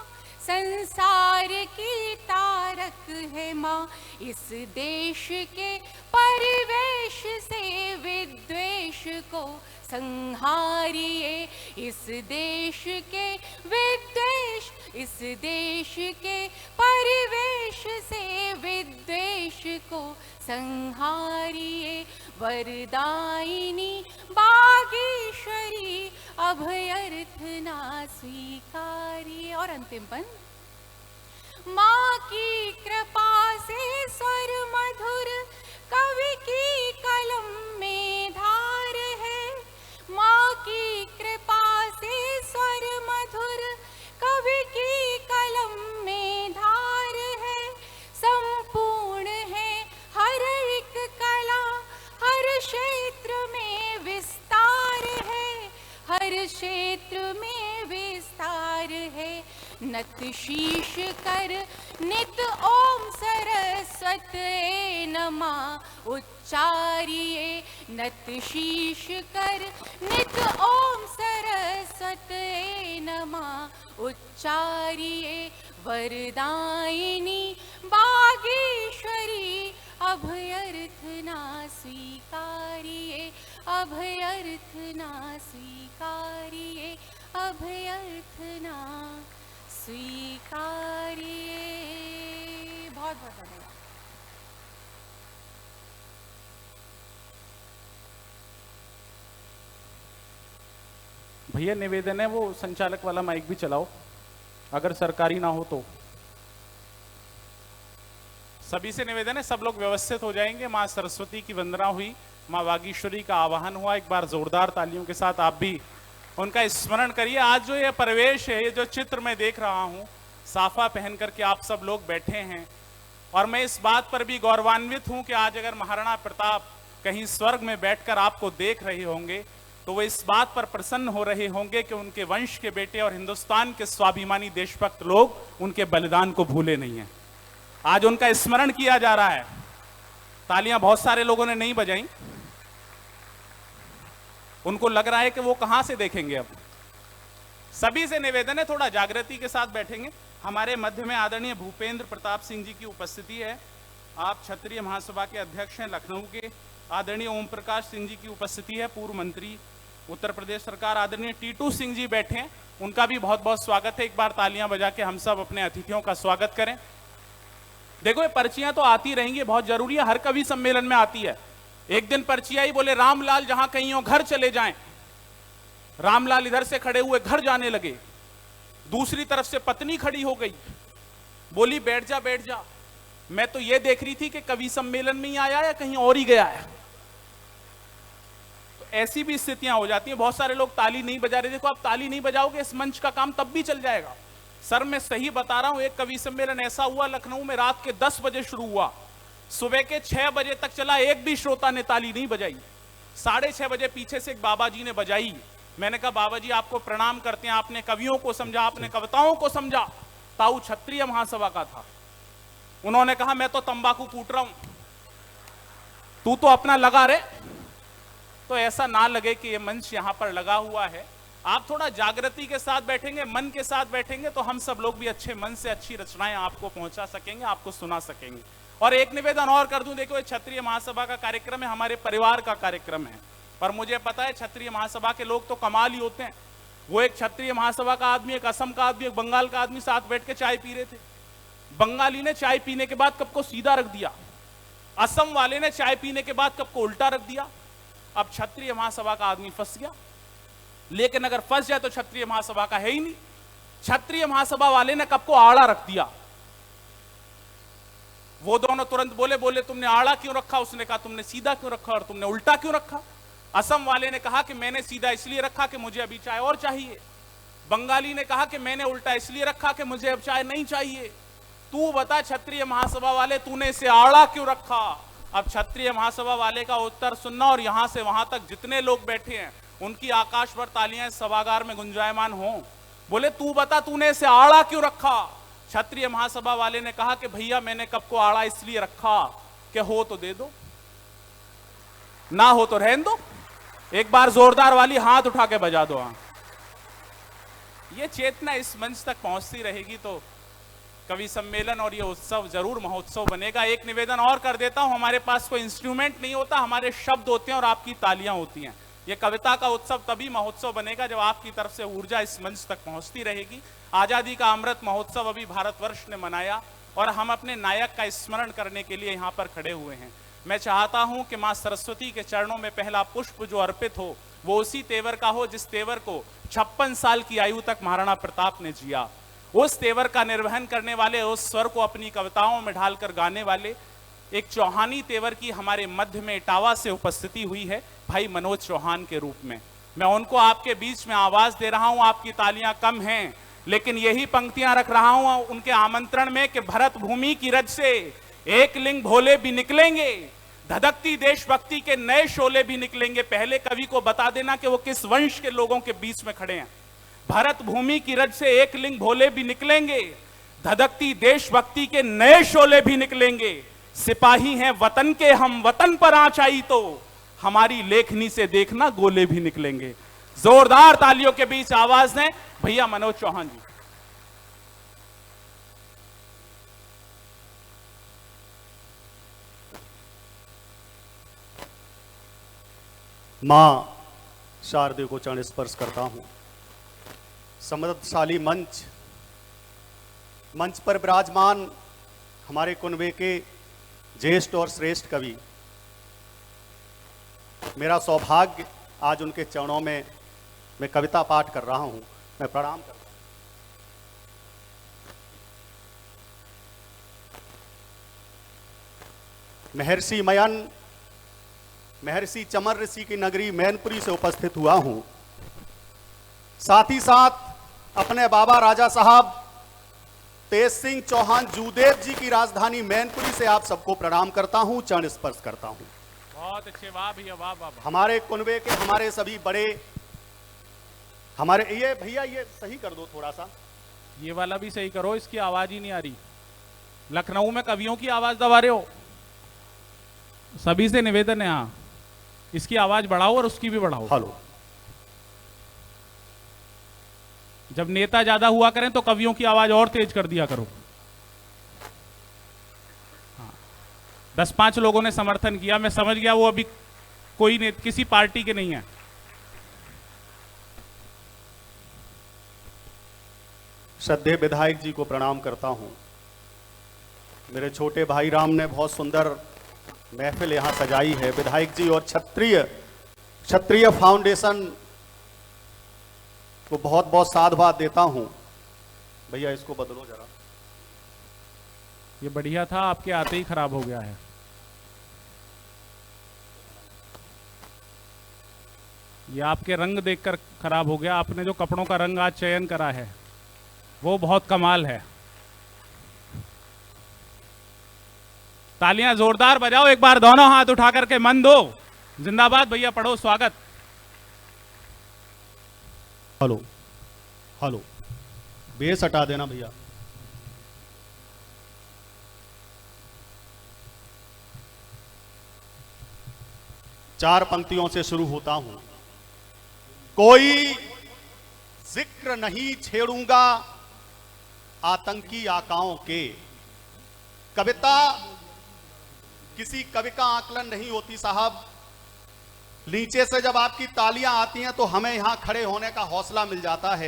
संसार की तारक है माँ। इस देश के परिवेश से विद्वेष को संहारिए, इस देश के विद्वेष, इस देश के परिवेश से विद्वेष को संहारिए। वरदायिनी बागेश्वरी अभयर्थना स्वीकारिए। और अंतिम पंक्ति, माँ की कृपा से स्वर मधुर कवि की कलम में धार है, माँ की कृपा से स्वर मधुर कवि की कलम में धार है। संपूर्ण है हर एक कला, हर क्षेत्र में विस्तार है, हर क्षेत्र में विस्तार है। नत शीश कर नित ओम सरस्वती नमः उच्चारिए, नत शीश कर नित ओम सरस्वती नमः उच्चारिए। वरदायिनी बागेश्वरी अभयर्थना स्वीकारिए, अभयर्थना स्वीकारिए, अभयर्थना स्वीकारिए। बहुत बहुत धन्यवाद। भैया निवेदन है, वो संचालक वाला माइक भी चलाओ, अगर सरकारी ना हो तो। सभी से निवेदन है, सब लोग व्यवस्थित हो जाएंगे। माँ सरस्वती की वंदना हुई, माँ बागेश्वरी का आवाहन हुआ। एक बार जोरदार तालियों के साथ आप भी उनका स्मरण करिए। आज जो ये परिवेश है, ये जो चित्र मैं देख रहा हूँ, साफा पहन करके आप सब लोग बैठे हैं, और मैं इस बात पर भी गौरवान्वित हूँ कि आज अगर महाराणा प्रताप कहीं स्वर्ग में बैठकर आपको देख रहे होंगे तो वो इस बात पर प्रसन्न हो रहे होंगे कि उनके वंश के बेटे और हिंदुस्तान के स्वाभिमानी देशभक्त लोग उनके बलिदान को भूले नहीं हैं। आज उनका स्मरण किया जा रहा है। तालियां बहुत सारे लोगों ने नहीं बजाई, उनको लग रहा है कि वो कहां से देखेंगे। अब सभी से निवेदन है, थोड़ा जागृति के साथ बैठेंगे। हमारे मध्य में आदरणीय भूपेंद्र प्रताप सिंह जी की उपस्थिति है। आप क्षत्रिय महासभा के अध्यक्ष हैं लखनऊ के। आदरणीय ओम प्रकाश सिंह जी की उपस्थिति है, पूर्व मंत्री उत्तर प्रदेश सरकार। आदरणीय टीटू सिंह जी बैठे हैं, उनका भी बहुत बहुत स्वागत है। एक बार तालियां बजा के हम सब अपने अतिथियों का स्वागत करें। देखो, ये पर्चियां तो आती रहेंगी, बहुत जरूरी है, हर कवि सम्मेलन में आती है। एक दिन पर्ची आई, बोले रामलाल जहां कहीं हो घर चले जाएं। रामलाल इधर से खड़े हुए घर जाने लगे, दूसरी तरफ से पत्नी खड़ी हो गई, बोली बैठ जा बैठ जा। मैं तो ये देख रही थी कि कवि सम्मेलन में ही आया या कहीं और ही गया है। तो ऐसी भी स्थितियां हो जाती हैं। बहुत सारे लोग ताली नहीं बजा रहे। देखो, आप ताली नहीं बजाओगे, इस मंच का काम तब भी चल जाएगा। सर, मैं सही बता रहा हूं, एक कवि सम्मेलन ऐसा हुआ लखनऊ में, रात के 10 बजे शुरू हुआ, सुबह के 6 बजे तक चला। एक भी श्रोता ने ताली नहीं बजाई। 6:30 बजे पीछे से एक बाबा जी ने बजाई, मैंने कहा बाबा जी आपको प्रणाम करते हैं, आपने कवियों को समझा, आपने कविताओं को समझा। ताऊ क्षत्रिय महासभा का था। उन्होंने कहा मैं तो तंबाकू कूट रहा हूं, तू तो अपना लगा रे। तो ऐसा ना लगे कि ये मंच यहां पर लगा हुआ है। आप थोड़ा जागृति के साथ बैठेंगे, मन के साथ बैठेंगे, तो हम सब लोग भी अच्छे मन से अच्छी रचनाएं आपको पहुंचा सकेंगे, आपको सुना सकेंगे। और एक निवेदन और कर दूं, देखो ये क्षत्रिय महासभा का कार्यक्रम है, हमारे परिवार का कार्यक्रम है। पर मुझे पता है क्षत्रिय महासभा के लोग तो कमाल ही होते हैं। वो एक क्षत्रिय महासभा का आदमी, एक असम का आदमी, एक बंगाल का आदमी साथ बैठ के चाय पी रहे थे। बंगाली ने चाय पीने के बाद कप को सीधा रख दिया, असम वाले ने चाय पीने के बाद कप को उल्टा रख दिया। अब क्षत्रिय महासभा का आदमी फंस गया। लेकिन अगर फंस जाए तो क्षत्रिय महासभा का है ही नहीं। क्षत्रिय महासभा वाले ने कप को आड़ा रख दिया। वो दोनों तुरंत बोले तुमने आड़ा क्यों रखा? उसने कहा तुमने सीधा क्यों रखा और तुमने उल्टा क्यों रखा? असम वाले ने कहा कि मैंने सीधा इसलिए रखा कि मुझे अभी चाय और चाहिए। बंगाली ने कहा कि मैंने उल्टा इसलिए रखा कि मुझे अब चाय नहीं चाहिए। तू बता क्षत्रिय महासभा वाले, तूने इसे आड़ा क्यों रखा? अब क्षत्रिय महासभा वाले का उत्तर सुनना, और यहां से वहां तक जितने लोग बैठे हैं उनकी आकाश भर तालियां सभागार में गुंजायमान हो। बोले तू बता तूने इसे आड़ा क्यों रखा? क्षत्रिय महासभा वाले ने कहा कि भैया मैंने कप को आड़ा इसलिए रखा कि हो तो दे दो, ना हो तो रहने दो। एक बार जोरदार वाली हाथ उठा के बजा दो। ये चेतना इस मंच तक पहुंचती रहेगी तो कवि सम्मेलन और ये उत्सव जरूर महोत्सव बनेगा। एक निवेदन और कर देता हूं, हमारे पास कोई इंस्ट्रूमेंट नहीं होता, हमारे शब्द होते हैं और आपकी तालियां होती हैं। ये कविता का उत्सव तभी महोत्सव बनेगा जब आपकी तरफ से ऊर्जा इस मंच तक पहुंचती रहेगी। आजादी का अमृत महोत्सव अभी भारतवर्ष ने मनाया और हम अपने नायक का स्मरण करने के लिए यहाँ पर खड़े हुए हैं। मैं चाहता हूं कि मां सरस्वती के चरणों में पहला पुष्प जो अर्पित हो वो उसी तेवर का हो जिस तेवर को 56 साल की आयु तक महाराणा प्रताप ने जिया। उस तेवर का निर्वहन करने वाले, उस स्वर को अपनी कविताओं में ढालकर गाने वाले एक चौहानी तेवर की हमारे मध्य में इटावा से उपस्थिति हुई है, भाई मनोज चौहान के रूप में। मैं उनको आपके बीच में आवाज दे रहा हूं। आपकी तालियां कम हैं, लेकिन यही पंक्तियां रख रहा हूं उनके आमंत्रण में कि भरत भूमि की रज से एक लिंग भोले भी निकलेंगे, धधकती देशभक्ति के नए शोले भी निकलेंगे। पहले कवि को बता देना कि वो किस वंश के लोगों के बीच में खड़े हैं। भरत भूमि की रज से एक लिंग भोले भी निकलेंगे, धधकती देशभक्ति के नए शोले भी निकलेंगे। सिपाही हैं वतन के हम, वतन पर आंच आई तो हमारी लेखनी से देखना गोले भी निकलेंगे। जोरदार तालियों के बीच आवाज दें भैया मनोज चौहान जी। मां शारदे को चरण स्पर्श करता हूं। समृद्धशाली मंच पर विराजमान हमारे कुनबे के ज्येष्ठ और श्रेष्ठ कवि, मेरा सौभाग्य आज उनके चरणों में मैं कविता पाठ कर रहा हूं। मैं प्रणाम करता हूं। महर्षि मयन, महर्षि चमर ऋषि की नगरी मैनपुरी से उपस्थित हुआ हूं। साथ ही साथ अपने बाबा राजा साहब तेज सिंह चौहान जूदेव जी की राजधानी मैनपुरी से आप सबको प्रणाम करता हूं, चरण स्पर्श करता हूं। बहुत अच्छे, वाह भैया वाह वाह। हमारे कुनबे के हमारे सभी बड़े, हमारे ये भैया ये सही कर दो थोड़ा सा, ये वाला भी सही करो, इसकी आवाज ही नहीं आ रही। लखनऊ में कवियों की आवाज दबा रहे हो। सभी से निवेदन है, हाँ इसकी आवाज बढ़ाओ और उसकी भी बढ़ाओ। हेलो। जब नेता ज्यादा हुआ करें तो कवियों की आवाज और तेज कर दिया करो। 10-5 लोगों ने समर्थन किया, मैं समझ गया वो अभी कोई किसी पार्टी के नहीं है। श्रद्धेय विधायक जी को प्रणाम करता हूं। मेरे छोटे भाई राम ने बहुत सुंदर महफिल यहां सजाई है। विधायक जी और क्षत्रिय फाउंडेशन को बहुत बहुत साधुवाद देता हूं। भैया इसको बदलो जरा, ये बढ़िया था, आपके आते ही खराब हो गया है। ये आपके रंग देखकर खराब हो गया। आपने जो कपड़ों का रंग आज चयन करा है वो बहुत कमाल है। तालियां जोरदार बजाओ एक बार, दोनों हाथ उठा करके मन दो। जिंदाबाद भैया, पढ़ो स्वागत। हेलो हेलो, बेस हटा देना भैया। चार पंक्तियों से शुरू होता हूं। कोई जिक्र नहीं छेड़ूंगा आतंकी आकाओं के। कविता किसी कवि का आकलन नहीं होती साहब। नीचे से जब आपकी तालियां आती हैं तो हमें यहां खड़े होने का हौसला मिल जाता है।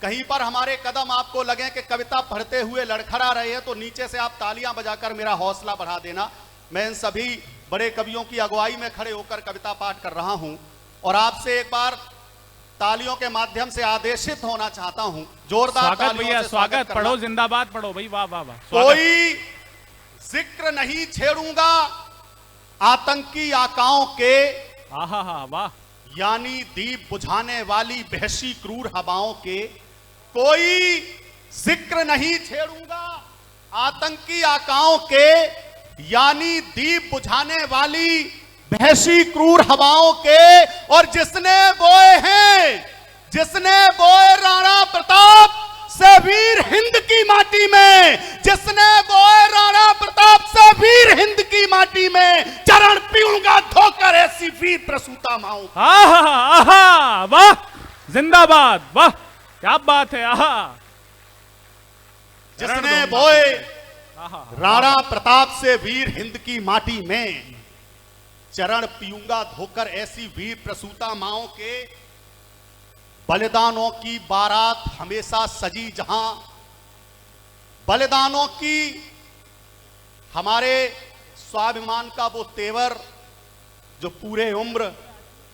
कहीं पर हमारे कदम आपको लगे कि कविता पढ़ते हुए लड़खड़ा रहे हैं तो नीचे से आप तालियां बजाकर मेरा हौसला बढ़ा देना। मैं इन सभी बड़े कवियों की अगुवाई में खड़े होकर कविता पाठ कर रहा हूं और आपसे एक बार तालियों के माध्यम से आदेशित होना चाहता हूं। जोरदार स्वागत तालियों भैया, से स्वागत। करना। पढ़ो, जिंदाबाद पढ़ो भाई, वाह वाह वाह। स्वागत। कोई जिक्र नहीं छेड़ूंगा आतंकी आकाओं के, आहा हा वाह। यानी दीप बुझाने वाली बहसी क्रूर हवाओं के। कोई जिक्र नहीं छेड़ूंगा आतंकी आकाओं के, यानी दीप बुझाने वाली बहसी क्रूर हवाओं के। और जिसने बोए हैं, जिसने बोए राणा प्रताप से वीर हिंद की माटी में, जिसने बोए राणा प्रताप से वीर हिंद की माटी में, चरण पीऊंगा धोकर ऐसी वीर प्रसूता माओ। आहा आहा वाह, जिंदाबाद, वाह क्या बात है। आहा, जिसने बोए आहा राणा प्रताप से वीर हिंद की माटी में, चरण पीऊंगा धोकर ऐसी वीर प्रसूता माओ के। बलिदानों की बारात हमेशा सजी जहां, बलिदानों की हमारे स्वाभिमान का वो तेवर जो पूरे उम्र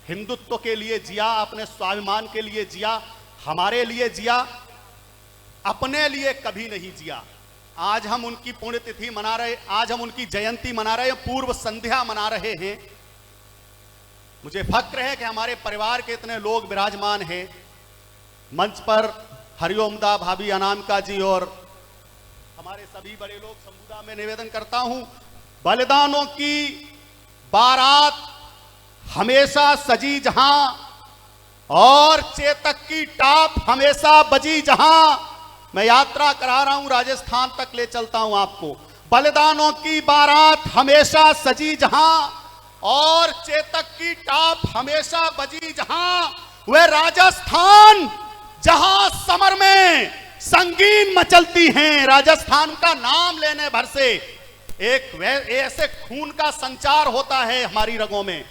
हिंदुत्व के लिए जिया, अपने स्वाभिमान के लिए जिया, हमारे लिए जिया, अपने लिए कभी नहीं जिया। आज हम उनकी पुण्यतिथि मना रहे, आज हम उनकी जयंती मना रहे हैं, पूर्व संध्या मना रहे हैं। मुझे फक्र है कि हमारे परिवार के इतने लोग विराजमान हैं मंच पर। हरिओमदा भाभी अनामिका जी और हमारे सभी बड़े लोग संबुदा में निवेदन करता हूं, बलिदानों की बारात हमेशा सजी जहां और चेतक की टाप हमेशा बजी जहां। मैं यात्रा करा रहा हूं, राजस्थान तक ले चलता हूं आपको। बलिदानों की बारात हमेशा सजी जहां और चेतक की टाप हमेशा बजी जहां। वह राजस्थान जहां समर में संगीन मचलती हैं। राजस्थान का नाम लेने भर से एक ऐसे खून का संचार होता है हमारी रगों में।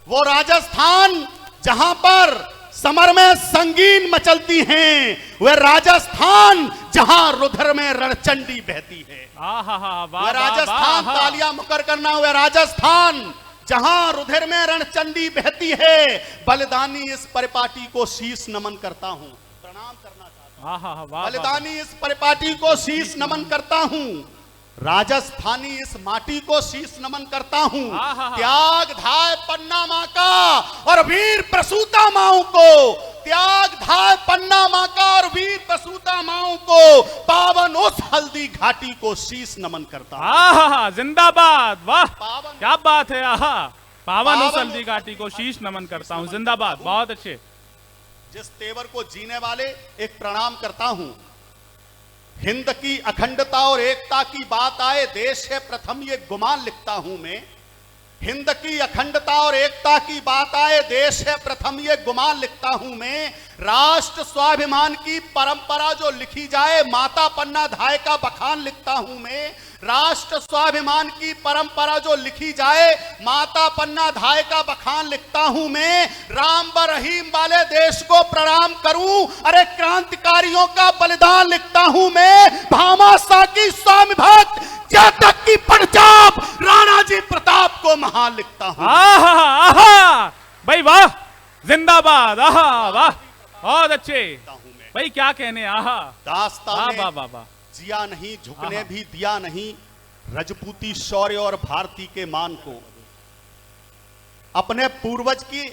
वो राजस्थान जहां पर समर में संगीन मचलती हैं, वह राजस्थान जहां रुधिर में रणचंडी बहती है। आहा हा वाह, वह राजस्थान, वाह, तालियां मुकर करना, वह राजस्थान जहां रुधिर में रणचंडी बहती है। बलिदानी इस परिपाटी को शीश नमन करता हूं, प्रणाम करना चाहता हूं। आहा हा वाह, बलिदानी इस परिपाटी को शीश नमन करता हूं, राजस्थानी इस माटी को शीश नमन करता हूं। आहा। त्याग धाय पन्ना मां का और वीर प्रसूता माओ को, त्याग धाय पन्ना मां का और वीर प्रसूता माओ को, पावन उस हल्दी घाटी को शीश नमन करता हूं। आहा जिंदाबाद, वाह पावन क्या बात है। आहा, पावन उस पावन हल्दी घाटी को शीश नमन करता हूं, जिंदाबाद, बहुत अच्छे। जिस तेवर को जीने वाले एक प्रणाम करता हूं। हिंद की अखंडता और एकता की बात आए, देश है प्रथम ये गुमान लिखता हूं मैं। हिंद की अखंडता और एकता की बात आए, देश है प्रथम ये गुमान लिखता हूं मैं। राष्ट्र स्वाभिमान की परंपरा जो लिखी जाए, माता पन्ना धाय का बखान लिखता हूं मैं। राष्ट्र स्वाभिमान की परंपरा जो लिखी जाए, माता पन्ना धाय का बखान लिखता हूं मैं। राम व रहीम वाले देश को प्रणाम करूं, अरे क्रांतिकारियों का बलिदान लिखता हूं मैं। भामाशाह की स्वामी भक्त चेतक की पड़चाप, राणा जी प्रताप को महान लिखता हूं। आहा आहा भाई वाह, जिंदाबाद, आहा वाह, बहुत अच्छे भाई, क्या कहने। आहा दास्तान वाह ने वाह वाह वाह, जिया नहीं, झुकने आहा। भी दिया नहीं रजपूती शौर्य और भारती के मान को। अपने पूर्वज की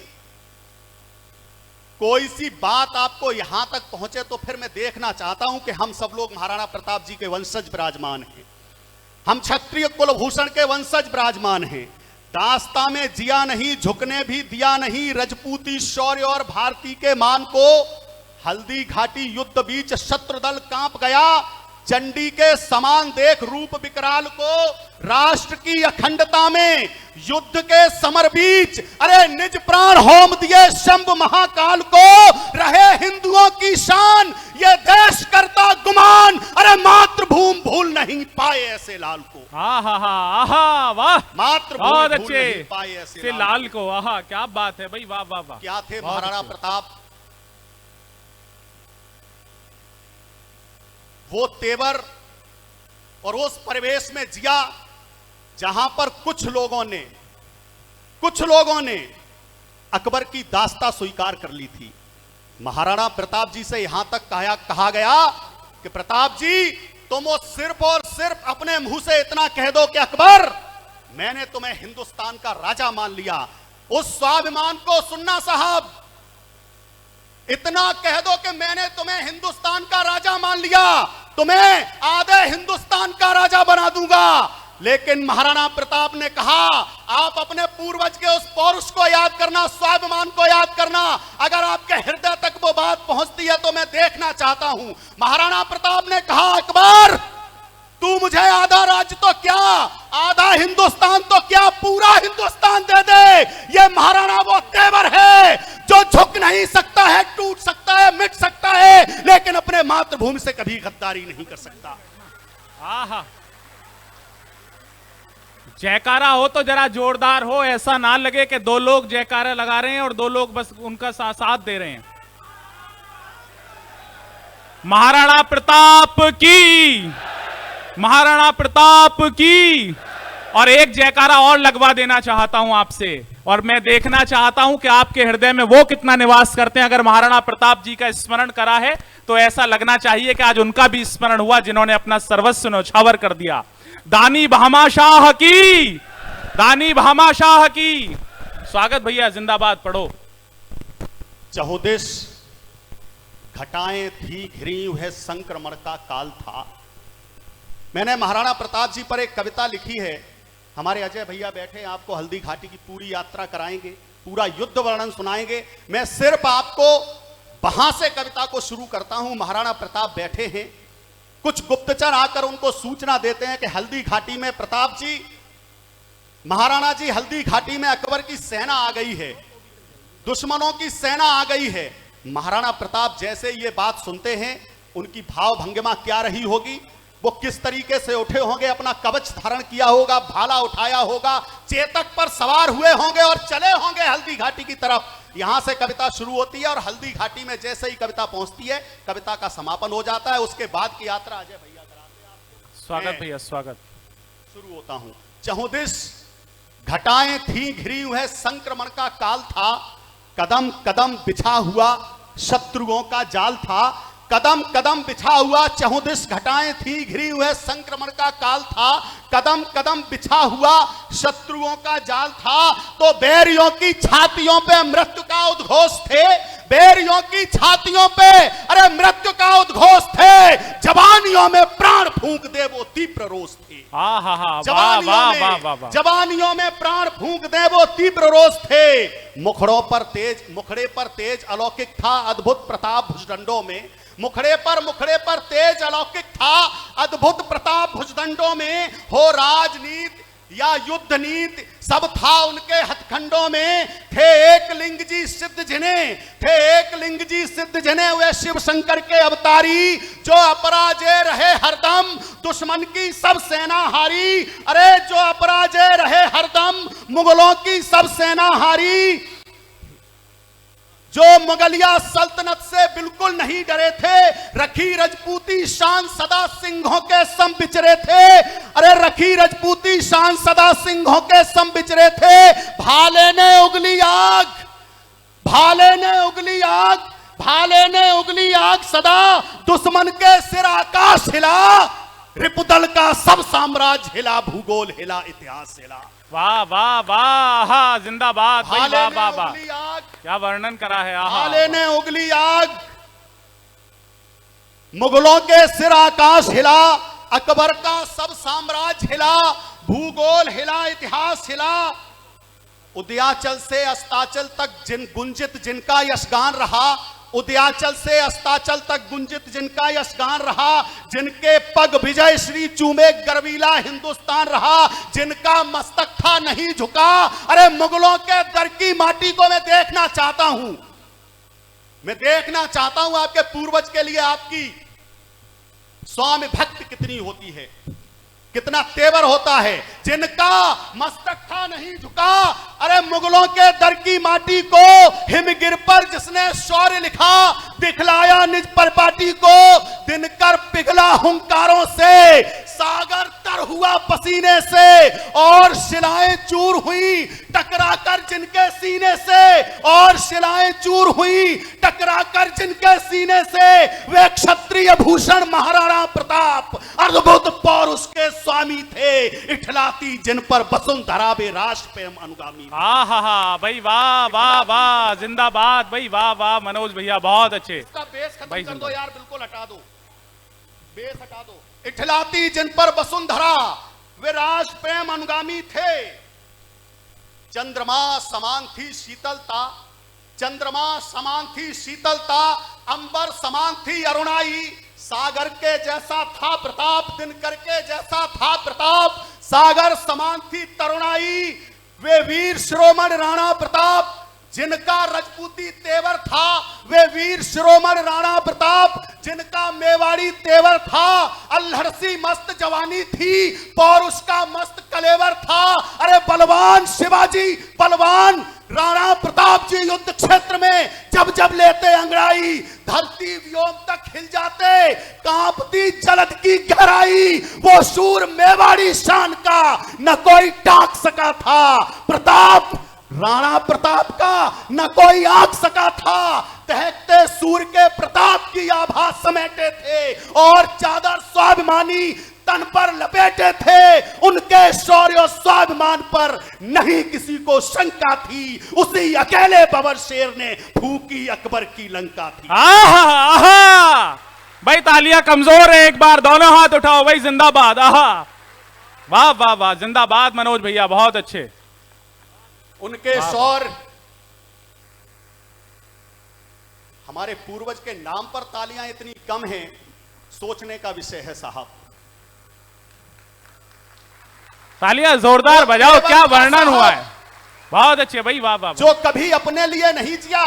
कोई सी बात आपको यहां तक पहुंचे तो फिर मैं देखना चाहता हूं कि हम सब लोग महाराणा प्रताप जी के वंशज विराजमान हैं, हम क्षत्रिय कुलभूषण के वंशज विराजमान हैं। दास्ता में जिया नहीं, झुकने भी दिया नहीं, रजपूती शौर्य और भारती के मान को। हल्दी घाटी युद्ध बीच शत्रु दल कांप गया, चंडी के समान देख रूप विकराल को। राष्ट्र की अखंडता में युद्ध के समर बीच अरे निज प्राण होम दिए शंभ महाकाल को। रहे हिंदुओं की शान ये देश करता गुमान, अरे मातृभूमि भूल नहीं पाए ऐसे लाल को। आहा आहा वाह, मातृभूमि बहुत भूल अच्छे नहीं पाए ऐसे से लाल को। आहा क्या बात है भाई, वाह वाह वाह। क्या थे बहुत महाराणा अच्छे। प्रताप। वो तेवर और उस परिवेश में जिया जहां पर कुछ लोगों ने अकबर की दास्ता स्वीकार कर ली थी। महाराणा प्रताप जी से यहां तक कहा गया कि प्रताप जी तुम वो सिर्फ और सिर्फ अपने मुंह से इतना कह दो कि अकबर मैंने तुम्हें हिंदुस्तान का राजा मान लिया। उस स्वाभिमान को सुनना साहब, इतना कह दो कि मैंने तुम्हें हिंदुस्तान का राजा मान लिया, तुम्हें आधे हिंदुस्तान का राजा बना दूंगा। लेकिन महाराणा प्रताप ने कहा आप अपने पूर्वज के उस पौरुष को याद करना, स्वाभिमान को याद करना। अगर आपके हृदय तक वो बात पहुंचती है तो मैं देखना चाहता हूं। महाराणा प्रताप ने कहा अकबर तू मुझे आधा राज्य तो क्या, आधा हिंदुस्तान तो क्या, पूरा हिंदुस्तान दे दे। ये महाराणा वो तेवर है जो झुक नहीं सकता है, टूट सकता है, मिट सकता है, लेकिन अपने मातृभूमि से कभी गद्दारी नहीं कर सकता। आहा, जयकारा हो तो जरा जोरदार हो, ऐसा ना लगे कि दो लोग जयकारा लगा रहे हैं और दो लोग बस उनका साथ दे रहे हैं। महाराणा प्रताप की, महाराणा प्रताप की। और एक जयकारा और लगवा देना चाहता हूं आपसे, और मैं देखना चाहता हूं कि आपके हृदय में वो कितना निवास करते हैं। अगर महाराणा प्रताप जी का स्मरण करा है तो ऐसा लगना चाहिए कि आज उनका भी स्मरण हुआ जिन्होंने अपना सर्वस्व न्यौछावर कर दिया। दानी भामाशाह की, दानी भामाशाह की। स्वागत भैया, जिंदाबाद पढ़ो। चहुदिश घटाएं थी घिरी हुए संक्रमण का काल था। मैंने महाराणा प्रताप जी पर एक कविता लिखी है। हमारे अजय भैया बैठे आपको हल्दी घाटी की पूरी यात्रा कराएंगे, पूरा युद्ध वर्णन सुनाएंगे। मैं सिर्फ आपको वहां से कविता को शुरू करता हूं। महाराणा प्रताप बैठे हैं, कुछ गुप्तचर आकर उनको सूचना देते हैं कि हल्दी घाटी में प्रताप जी, महाराणा जी, हल्दी घाटी में अकबर की सेना आ गई है, दुश्मनों की सेना आ गई है। महाराणा प्रताप जैसे ये बात सुनते हैं उनकी भाव भंगिमा क्या रही होगी, वो किस तरीके से उठे होंगे, अपना कवच धारण किया होगा, भाला उठाया होगा, चेतक पर सवार हुए होंगे और चले होंगे हल्दी घाटी की तरफ। यहां से कविता शुरू होती है और हल्दी घाटी में जैसे ही कविता पहुंचती है कविता का समापन हो जाता है। उसके बाद की यात्रा अजय भैया कराते हैं। स्वागत भैया, स्वागत। शुरू होता हूं। चहुदिश घटाएं थी घिरी हुए संक्रमण का काल था, कदम कदम बिछा हुआ शत्रुओं का जाल था। कदम कदम बिछा हुआ चहुदिश घटाएं थी घिरी हुए संक्रमण का काल था, कदम कदम बिछा हुआ शत्रुओं का जाल था। तो बैरियों की छातियों पे मृत्यु का उद्घोष थे, बैरियों की छातियों पे अरे मृत्यु का उद्घोष थे। जवानियों में प्राण फूंक दे वो तीव्र रोष थे। जवानियों में प्राण फूंक दे वो तीव्र रोष थे। मुखड़े पर तेज अलौकिक था अद्भुत प्रताप भुजदंडों में। मुखड़े पर तेज अलौकिक था अद्भुत प्रताप भुजदंडों में। हो राजनीति या युद्ध नीति सब था उनके हथखंडों में। थे एक लिंग जी सिद्ध जिन्हें वे शिव शंकर के अवतारी, जो अपराजय रहे हरदम दुश्मन की सब सेना हारी। अरे जो अपराजय रहे हरदम मुगलों की सब सेना हारी, जो मुगलिया सल्तनत से बिल्कुल नहीं डरे थे। रखी रजपूती शान सदा सिंहों के सम बिचरे थे। अरे रखी रजपूती शान सदा सिंहों के सम बिचरे थे। भाले ने उगली आग, भाले ने उगली आग, भाले ने उगली आग सदा दुश्मन के सिर आकाश हिला। रिपुदल का सब साम्राज्य हिला, भूगोल हिला, इतिहास हिला। वाह वाह वाह, जिंदाबाद भाई, वाह वाह वाह, क्या वर्णन करा है। भाले ने उगली आग, मुगलों के सिर आकाश हिला, अकबर का सब साम्राज्य हिला, भूगोल हिला, इतिहास हिला। उदयाचल से अस्ताचल तक गुंजित जिनका यशगान रहा, उदयाचल से अस्ताचल तक गुंजित जिनका यशगान रहा, जिनके पग विजय श्री चूमे गर्वीला हिंदुस्तान रहा, जिनका मस्तक था नहीं झुका। अरे मुगलों के दर की माटी को मैं देखना चाहता हूं, मैं देखना चाहता हूं आपके पूर्वज के लिए आपकी स्वामी भक्ति कितनी होती है, कितना तेवर होता है। जिनका मस्तक था नहीं झुका, अरे मुगलों के दर की माटी को हिमगिर पर जिसने शौर्य लिखा, दिखलाया निज परपाटी को, दिनकर पिघला हुंकारों से, सागर तर हुआ पसीने से, और शिलाएं चूर हुई टकराकर जिनके सीने से, और शिलाएं चूर हुई टकराकर जिनके सीने से, वे क्षत्रिय भूषण महाराणा प्रताप अद्भुत पौरुष के स्वामी थे, इठलाती जिन पर वसुंधरा वे राष्ट्र प्रेम अनुगामी। आहा भाई, वाह वाह वाह, जिंदाबाद भाई, वाह वाह मनोज भैया, बहुत अच्छे। इसका बेस खत्म भाई कर दो जिंदाबाद। यार, बिल्कुल हटा दो, बेस हटा दो। इठलाती जिन पर वसुंधरा वे राष्ट्र प्रेम अनुगामी थे, चंद्रमा समान थी शीतलता, चंद्रमा समान थी शीतलता, अंबर समान थी अरुणाई, सागर के जैसा था प्रताप, दिनकर के जैसा था प्रताप, सागर समान थी तरुणाई, वे वीर शिरोमणि राणा प्रताप, जिनका रजपूती तेवर था, वे वीर शिरोमणि राणा प्रताप, जिनका मेवाड़ी तेवर था, अल्हड़ सी मस्त जवानी थी, पौरुष का मस्त कलेवर था। अरे बलवान शिवाजी, बलवान राणा प्रताप जी युद्ध क्षेत्र में जब जब लेते अंगड़ाई, धरती व्योम तक हिल जाते, कांपती जलद की गहराई, वो शूर मेवाड़ी शान का न कोई टाक सका था, प्रताप राणा प्रताप का न कोई आंक सका था, दहकते सूर्य के प्रताप की आभा समेटे थे, और चादर स्वाभिमानी तन पर लपेटे थे, उनके शौर्य और स्वाभिमान पर नहीं किसी को शंका थी, उसी अकेले बबर शेर ने फूकी अकबर की लंका थी। आहा आहा भाई, तालियां कमजोर है, एक बार दोनों हाथ उठाओ भाई, जिंदाबाद। आहा वाह वाह वाह, जिंदाबाद मनोज भैया, बहुत अच्छे। उनके शौर्य, हमारे पूर्वज के नाम पर तालियां इतनी कम हैं, सोचने का विषय है साहब। तालियां जोरदार बजाओ, क्या वर्णन हुआ है, बहुत अच्छे भाई, वाह वाह। जो कभी अपने लिए नहीं जिया,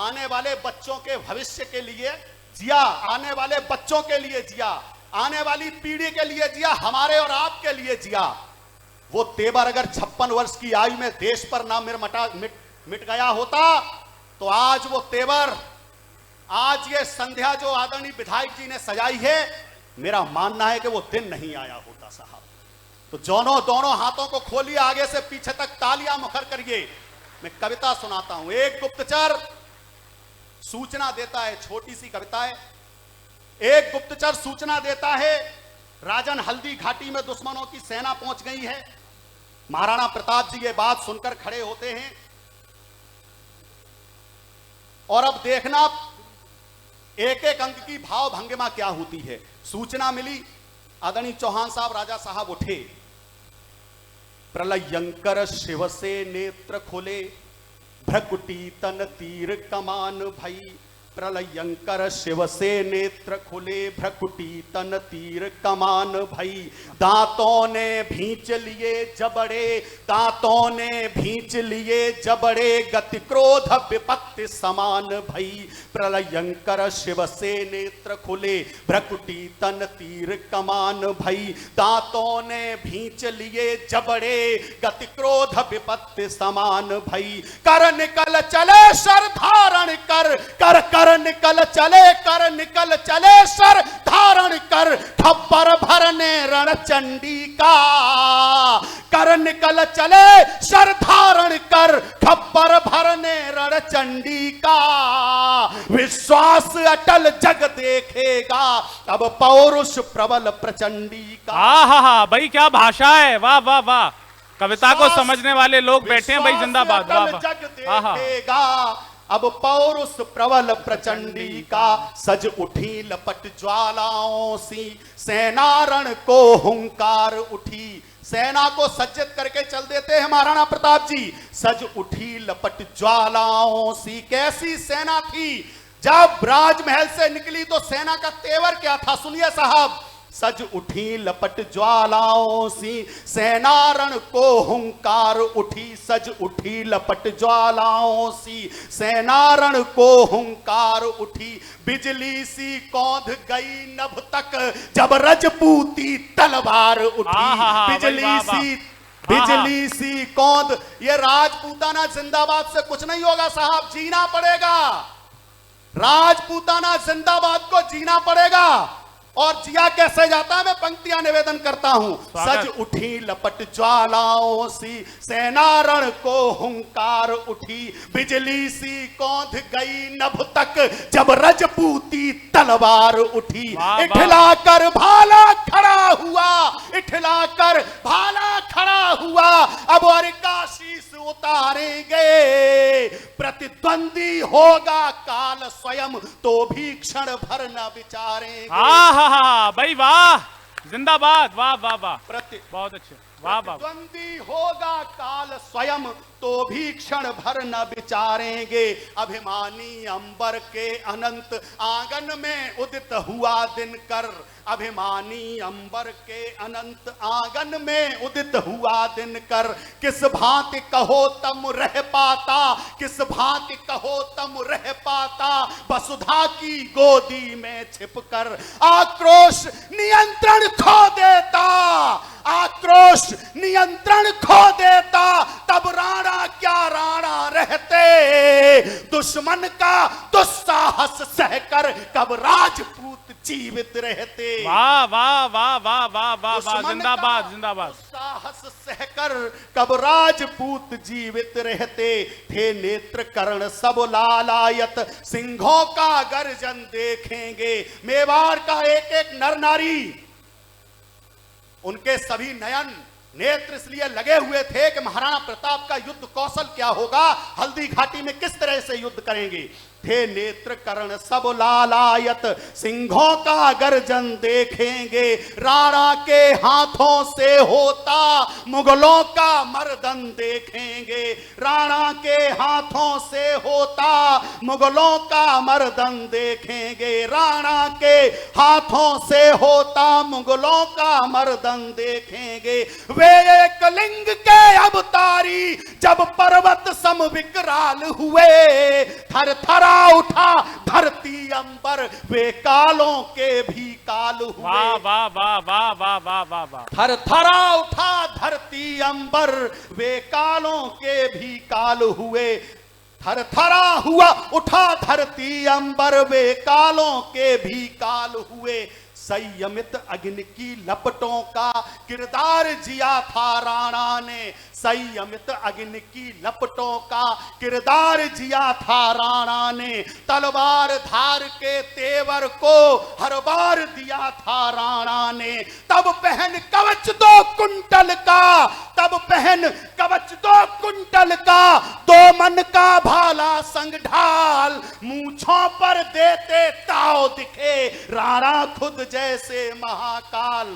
आने वाले बच्चों के भविष्य के लिए जिया, आने वाले बच्चों के लिए जिया, आने वाली पीढ़ी के लिए जिया, हमारे और आपके लिए जिया। वो तेवर अगर 56 वर्ष की आयु में देश पर ना मिट गया होता, तो आज वो तेवर, आज ये संध्या जो आदरणीय विधायक जी ने सजाई है, मेरा मानना है कि वो दिन नहीं आया होता साहब। तो दोनों हाथों को खोलिए, आगे से पीछे तक तालियां मुखर करिए। मैं कविता सुनाता हूं। एक गुप्तचर सूचना देता है, छोटी सी कविता है। एक गुप्तचर सूचना देता है, राजन हल्दी घाटी में दुश्मनों की सेना पहुंच गई है। महाराणा प्रताप जी ये बात सुनकर खड़े होते हैं, और अब देखना एक एक अंक की भाव भंगिमा क्या होती है। सूचना मिली, आदरणीय चौहान साहब, राजा साहब उठे, प्रलयंकर शिव से नेत्र खोले, भ्रकुटी तन तीर कमान भई, प्रलयंकर शिव से नेत्र खुले, भ्रकुटी तन तीर कमान भई, दांतों ने भींच लिए जबड़े, दांतों ने भींच लिए जबड़े, गति क्रोध विपत्ति समान भई, प्रलयंकर शिव से नेत्र खुले, भ्रकुटी तन तीर कमान भई, दांतों ने भींच लिए जबड़े, गति क्रोध विपत्ति समान भई, कर निकल चले शर धारण कर, कर कर निकल चले सर धारण कर, खप्पर भरने रणचंडी का, कर निकल चले सर धारण कर, खप्पर भरने रणचंडी का, विश्वास अटल जग देखेगा, अब पौरुष प्रबल प्रचंडी का। आहा भाई, क्या भाषा है, वाह वाह वाह। कविता को समझने वाले लोग बैठे हैं भाई, जिंदाबाद। वाह वाह। देखेगा अब पौरुष प्रबल प्रचंडी का, सज उठी लपट ज्वालाओं सी, सेनारण को हुंकार उठी, सेना को सज्जित करके चल देते हैं महाराणा प्रताप जी। सज उठी लपट ज्वालाओं सी, कैसी सेना थी। जब राजमहल से निकली तो सेना का तेवर क्या था, सुनिए साहब। सज उठी लपट ज्वालाओं सी, सेना रण को हुंकार उठी। सज उठी लपट ज्वालाओं सी, सेना रण को हुंकार उठी। बिजली सी कौंध गई नभ तक, जब रजपूती तलवार उठी। बिजली सी कौंध। ये राजपूताना जिंदाबाद से कुछ नहीं होगा साहब, जीना पड़ेगा। राजपूताना जिंदाबाद को जीना पड़ेगा। और जिया कैसे जाता है, मैं पंक्तियां निवेदन करता हूं। सज उठी लपट ज्वालाओं सी, सेना रण को हुंकार उठी। बिजली सी कौंध गई नभ तक, जब रजपूती तलवार उठी। इठलाकर भाला खड़ा हुआ, इठलाकर भाला खड़ा हुआ। अब और का शीश उतारेंगे, प्रतिद्वंदी होगा काल स्वयं, तो भी क्षण भर न विचारेंगे। भाई वाह, जिंदाबाद, वाह वाह वाह, बहुत अच्छे, वाह वाह। प्रतिद्वंदी होगा काल स्वयं, तो भी क्षण भर न विचारेंगे। अभिमानी अंबर के अनंत आंगन में उदित हुआ दिनकर। अभिमानी अंबर के अनंत आंगन में उदित हुआ दिनकर। किस भांति कहो तम रह पाता, किस भांति कहो तम रह पाता, वसुधा की गोदी में छिपकर। आक्रोश नियंत्रण खो देता, आक्रोश नियंत्रण खो देता, तब राणा क्या राणा रहते। दुश्मन का दुस्साहस सहकर कब राजपूत जीवित रहते। वाह वाह वाह वाह वाह वाह वाह, जिंदाबाद जिंदाबाद। साहस सहकर कब राजपूत जीवित रहते। थे नेत्र कर्ण सब लालायत, सिंहों का गर्जन देखेंगे। मेवाड़ का एक एक नर नारी, उनके सभी नयन नेत्र इसलिए लगे हुए थे कि महाराणा प्रताप का युद्ध कौशल क्या होगा, हल्दी घाटी में किस तरह से युद्ध करेंगे। थे नेत्र कर्ण सब लालायत, सिंहों का गर्जन देखेंगे। राणा के हाथों से होता मुगलों का मर्दन देखेंगे। राणा के हाथों से होता मुगलों का मर्दन देखेंगे। राणा के हाथों से होता मुगलों का मर्दन देखेंगे। वे एक लिंग के अवतारी, जब पर्वत सम विकराल हुए। थर थरा उठा धरती अंबर, वे कालों के भी काल हुए। वाह वाह वाह वाह वाह वाह वाह वाह। थर थरा उठा धरती अंबर, वे कालों के भी काल हुए। थर थरा हुआ उठा धरती अंबर, वे कालों के भी काल हुए। संयमित अग्नि की लपटों का किरदार जिया था राणा ने। संयमित अग्नि की लपटों का किरदार जिया था राणा ने। तलवार धार के तेवर को हर बार दिया था राणा ने। तब पहन कवच 2 कुंटल का, तब पहन कवच 2 कुंटल का, 2 मन का भाला संग ढाल। मूंछों पर देते ताव दिखे, राणा खुद जैसे महाकाल।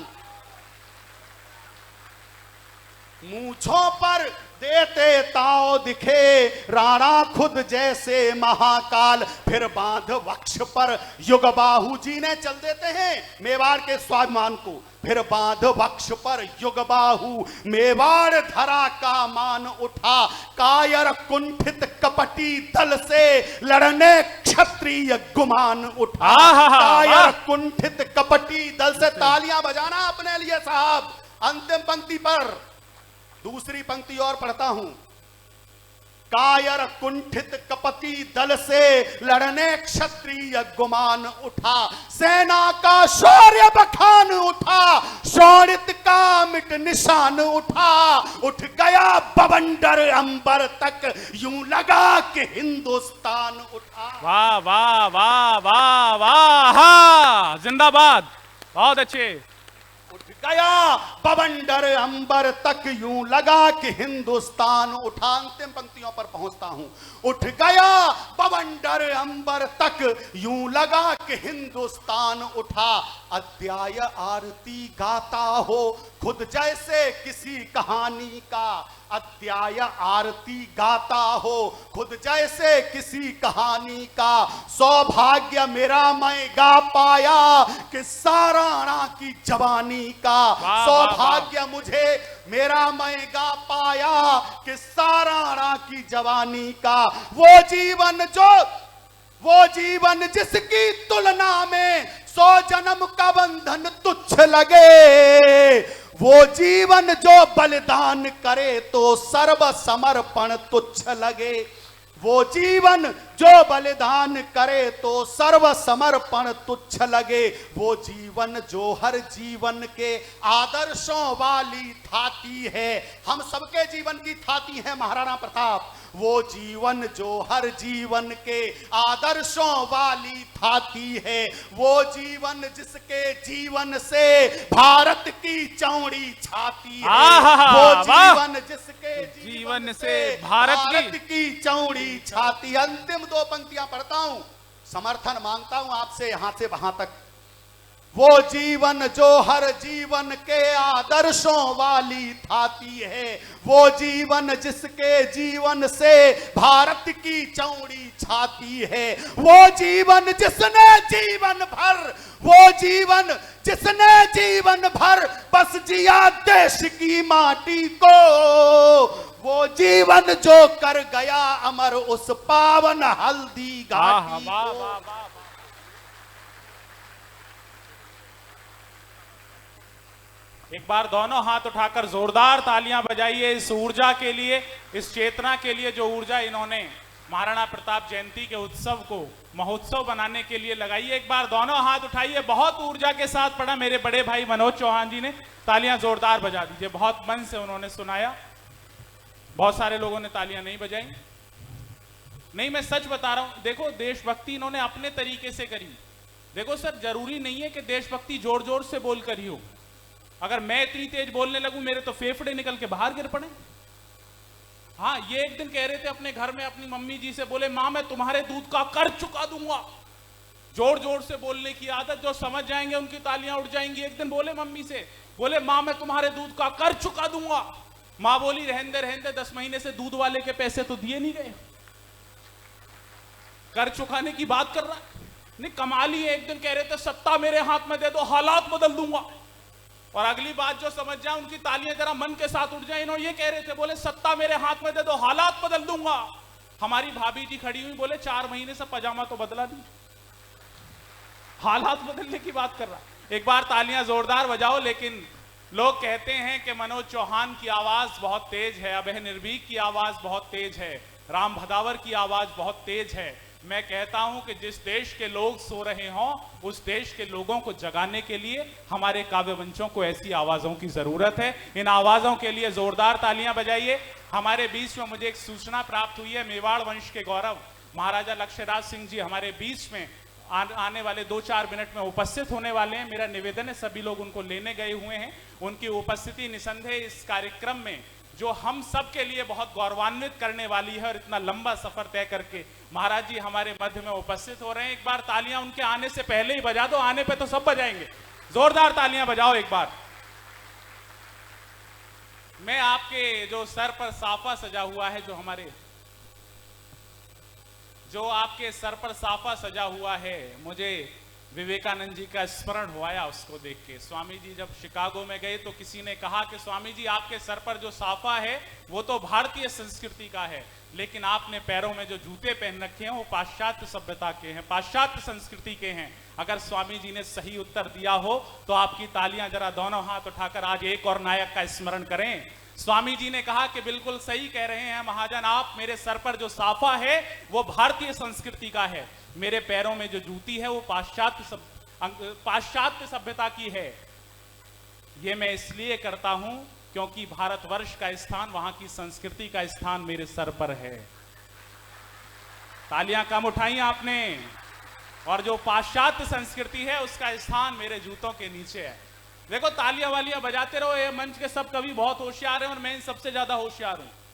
मूंछों पर देते ताव दिखे, राणा खुद जैसे महाकाल। फिर बांध वक्ष पर युग बाहु, जीने चल देते हैं मेवाड़ के स्वाभिमान को। फिर बांध वक्ष पर युग बाहु, मेवाड़ धरा का मान उठा। कायर कुंठित कपटी दल से लड़ने क्षत्रिय गुमान उठा। कायर कुंठित कपटी दल से, तालियां बजाना अपने लिए साहब। अंतिम पंक्ति पर दूसरी पंक्ति और पढ़ता हूं। कायर कुंठित कपटी दल से लड़ने क्षत्रिय गुमान उठा। सेना का शौर्य बखान उठा, शौर्य का मिट निशान उठा। उठ गया बवंडर अंबर तक, यूं लगा कि हिंदुस्तान उठा। वाह वाह वाह वाह वाह, जिंदाबाद, बहुत अच्छे। उठ गया बवंडर अंबर तक, यूं लगा कि हिंदुस्तान उठा। अंतिम पंक्तियों पर पहुंचता हूं। उठ गया बवंडर अंबर तक, यूं लगा कि हिंदुस्तान उठा। अध्याय आरती गाता हो खुद जैसे किसी कहानी का। अध्याय आरती गाता हो खुद जैसे किसी कहानी का। सौभाग्य मेरा मैं गा पाया किस्सा राणा की जवानी का। सौभाग्य मुझे मेरा मैं गा पाया किस्सा राणा की जवानी का। वो जीवन जिसकी तुलना में 100 जन्म का बंधन तुच्छ लगे। वो जीवन जो बलिदान करे तो सर्व समर्पण तुच्छ लगे। वो जीवन जो बलिदान करे तो सर्व समर्पण तुच्छ लगे। वो जीवन जो हर जीवन के आदर्शों वाली थाती है। हम सबके जीवन की थाती है महाराणा प्रताप। वो जीवन जो हर जीवन के आदर्शों वाली थाती है। वो जीवन जिसके जीवन से भारत की चौड़ी छाती है। वो जीवन जिसके जीवन से भारत की चौड़ी छाती। अंतिम 2 पंक्तियां पढ़ता हूं, समर्थन मांगता हूं आपसे यहां से वहां तक। वो जीवन जो हर जीवन के आदर्शों वाली थाती है। वो जीवन जिसके जीवन से भारत की चौड़ी छाती है। वो जीवन जिसने जीवन भर बस जिया देश की माटी को। वो जीवन जो कर गया अमर उस पावन हल्दी घाटी को। एक बार दोनों हाथ उठाकर जोरदार तालियां बजाइए इस ऊर्जा के लिए, इस चेतना के लिए जो ऊर्जा इन्होंने महाराणा प्रताप जयंती के उत्सव को महोत्सव बनाने के लिए लगाई है। एक बार दोनों हाथ उठाइए, बहुत ऊर्जा के साथ पढ़ा मेरे बड़े भाई मनोज चौहान जी ने। तालियां जोरदार बजा दीजिए, बहुत मन से उन्होंने सुनाया। बहुत सारे लोगों ने तालियां नहीं बजाई। नहीं, मैं सच बता रहा हूं। देखो, देशभक्ति इन्होंने अपने तरीके से करी। देखो सर, जरूरी नहीं है कि देशभक्ति जोर जोर से बोल कर ही हो। अगर मैं इतनी तेज बोलने लगूं मेरे तो फेफड़े निकल के बाहर गिर पड़े। हाँ, ये एक दिन कह रहे थे अपने घर में अपनी मम्मी जी से, बोले मां मैं तुम्हारे दूध का कर्ज चुका दूंगा। जोर जोर से बोलने की आदत, जो समझ जाएंगे उनकी तालियां उड़ जाएंगी। एक दिन बोले मम्मी से, बोले मां मैं तुम्हारे दूध का कर्ज चुका दूंगा। मां बोली रहने 10 महीने से दूध वाले के पैसे तो दिए नहीं गए, कर्ज चुकाने की बात कर रहा। नहीं, कमाल ही है। एक दिन कह रहे थे सत्ता मेरे हाथ में दे दो, हालात बदल दूंगा। और अगली बात जो समझ जाए उनकी तालियां जरा मन के साथ उठ जाए। इन्होंने ये कह रहे थे, बोले सत्ता मेरे हाथ में दे दो, हालात बदल दूंगा। हमारी भाभी जी खड़ी हुई, बोले 4 महीने से पजामा तो बदला नहीं, हालात बदलने की बात कर रहा। एक बार तालियां जोरदार बजाओ। लेकिन लोग कहते हैं कि मनोज चौहान की आवाज बहुत तेज है, अभय निर्भीक की आवाज बहुत तेज है, राम भदावर की आवाज बहुत तेज है। मैं कहता हूं कि जिस देश के लोग सो रहे हों उस देश के लोगों को जगाने के लिए हमारे काव्य मंचों को ऐसी आवाजों की जरूरत है। इन आवाजों के लिए जोरदार तालियां बजाइए। हमारे बीच में मुझे एक सूचना प्राप्त हुई है, मेवाड़ वंश के गौरव महाराजा लक्ष्यराज सिंह जी हमारे बीच में आने वाले 2-4 मिनट में उपस्थित होने वाले हैं। मेरा निवेदन है, सभी लोग उनको लेने गए हुए हैं। उनकी उपस्थिति निसंदेह इस कार्यक्रम में जो हम सब के लिए बहुत गौरवान्वित करने वाली है। और इतना लंबा सफर तय करके महाराज जी हमारे मध्य में उपस्थित हो रहे हैं। एक बार तालियां उनके आने से पहले ही बजा दो, आने पे तो सब बजाएंगे। जोरदार तालियां बजाओ एक बार। मैं आपके जो सर पर साफा सजा हुआ है, जो आपके सर पर साफा सजा हुआ है, मुझे विवेकानंद जी का स्मरण हुआ उसको देख के। स्वामी जी जब शिकागो में गए तो किसी ने कहा कि स्वामी जी आपके सर पर जो साफा है वो तो भारतीय संस्कृति का है, लेकिन आपने पैरों में जो जूते पहन रखे हैं वो पाश्चात्य सभ्यता के हैं, पाश्चात्य संस्कृति के हैं। अगर स्वामी जी ने सही उत्तर दिया हो तो आपकी तालियां जरा दोनों हाथ उठाकर आज एक और नायक का स्मरण करें। स्वामी जी ने कहा कि बिल्कुल सही कह रहे हैं महाजन आप, मेरे सर पर जो साफा है वो भारतीय संस्कृति का है, मेरे पैरों में जो जूती है वो पाश्चात्य सभ्यता की है। ये मैं इसलिए करता हूं क्योंकि भारतवर्ष का स्थान, वहां की संस्कृति का स्थान मेरे सर पर है। तालियां कम उठाई आपने। और जो पाश्चात्य संस्कृति है उसका स्थान मेरे जूतों के नीचे है। देखो, तालियां वालियां बजाते रहो। ये मंच के सब कवि बहुत होशियार हैं और मैं इन सबसे ज्यादा होशियार हूं।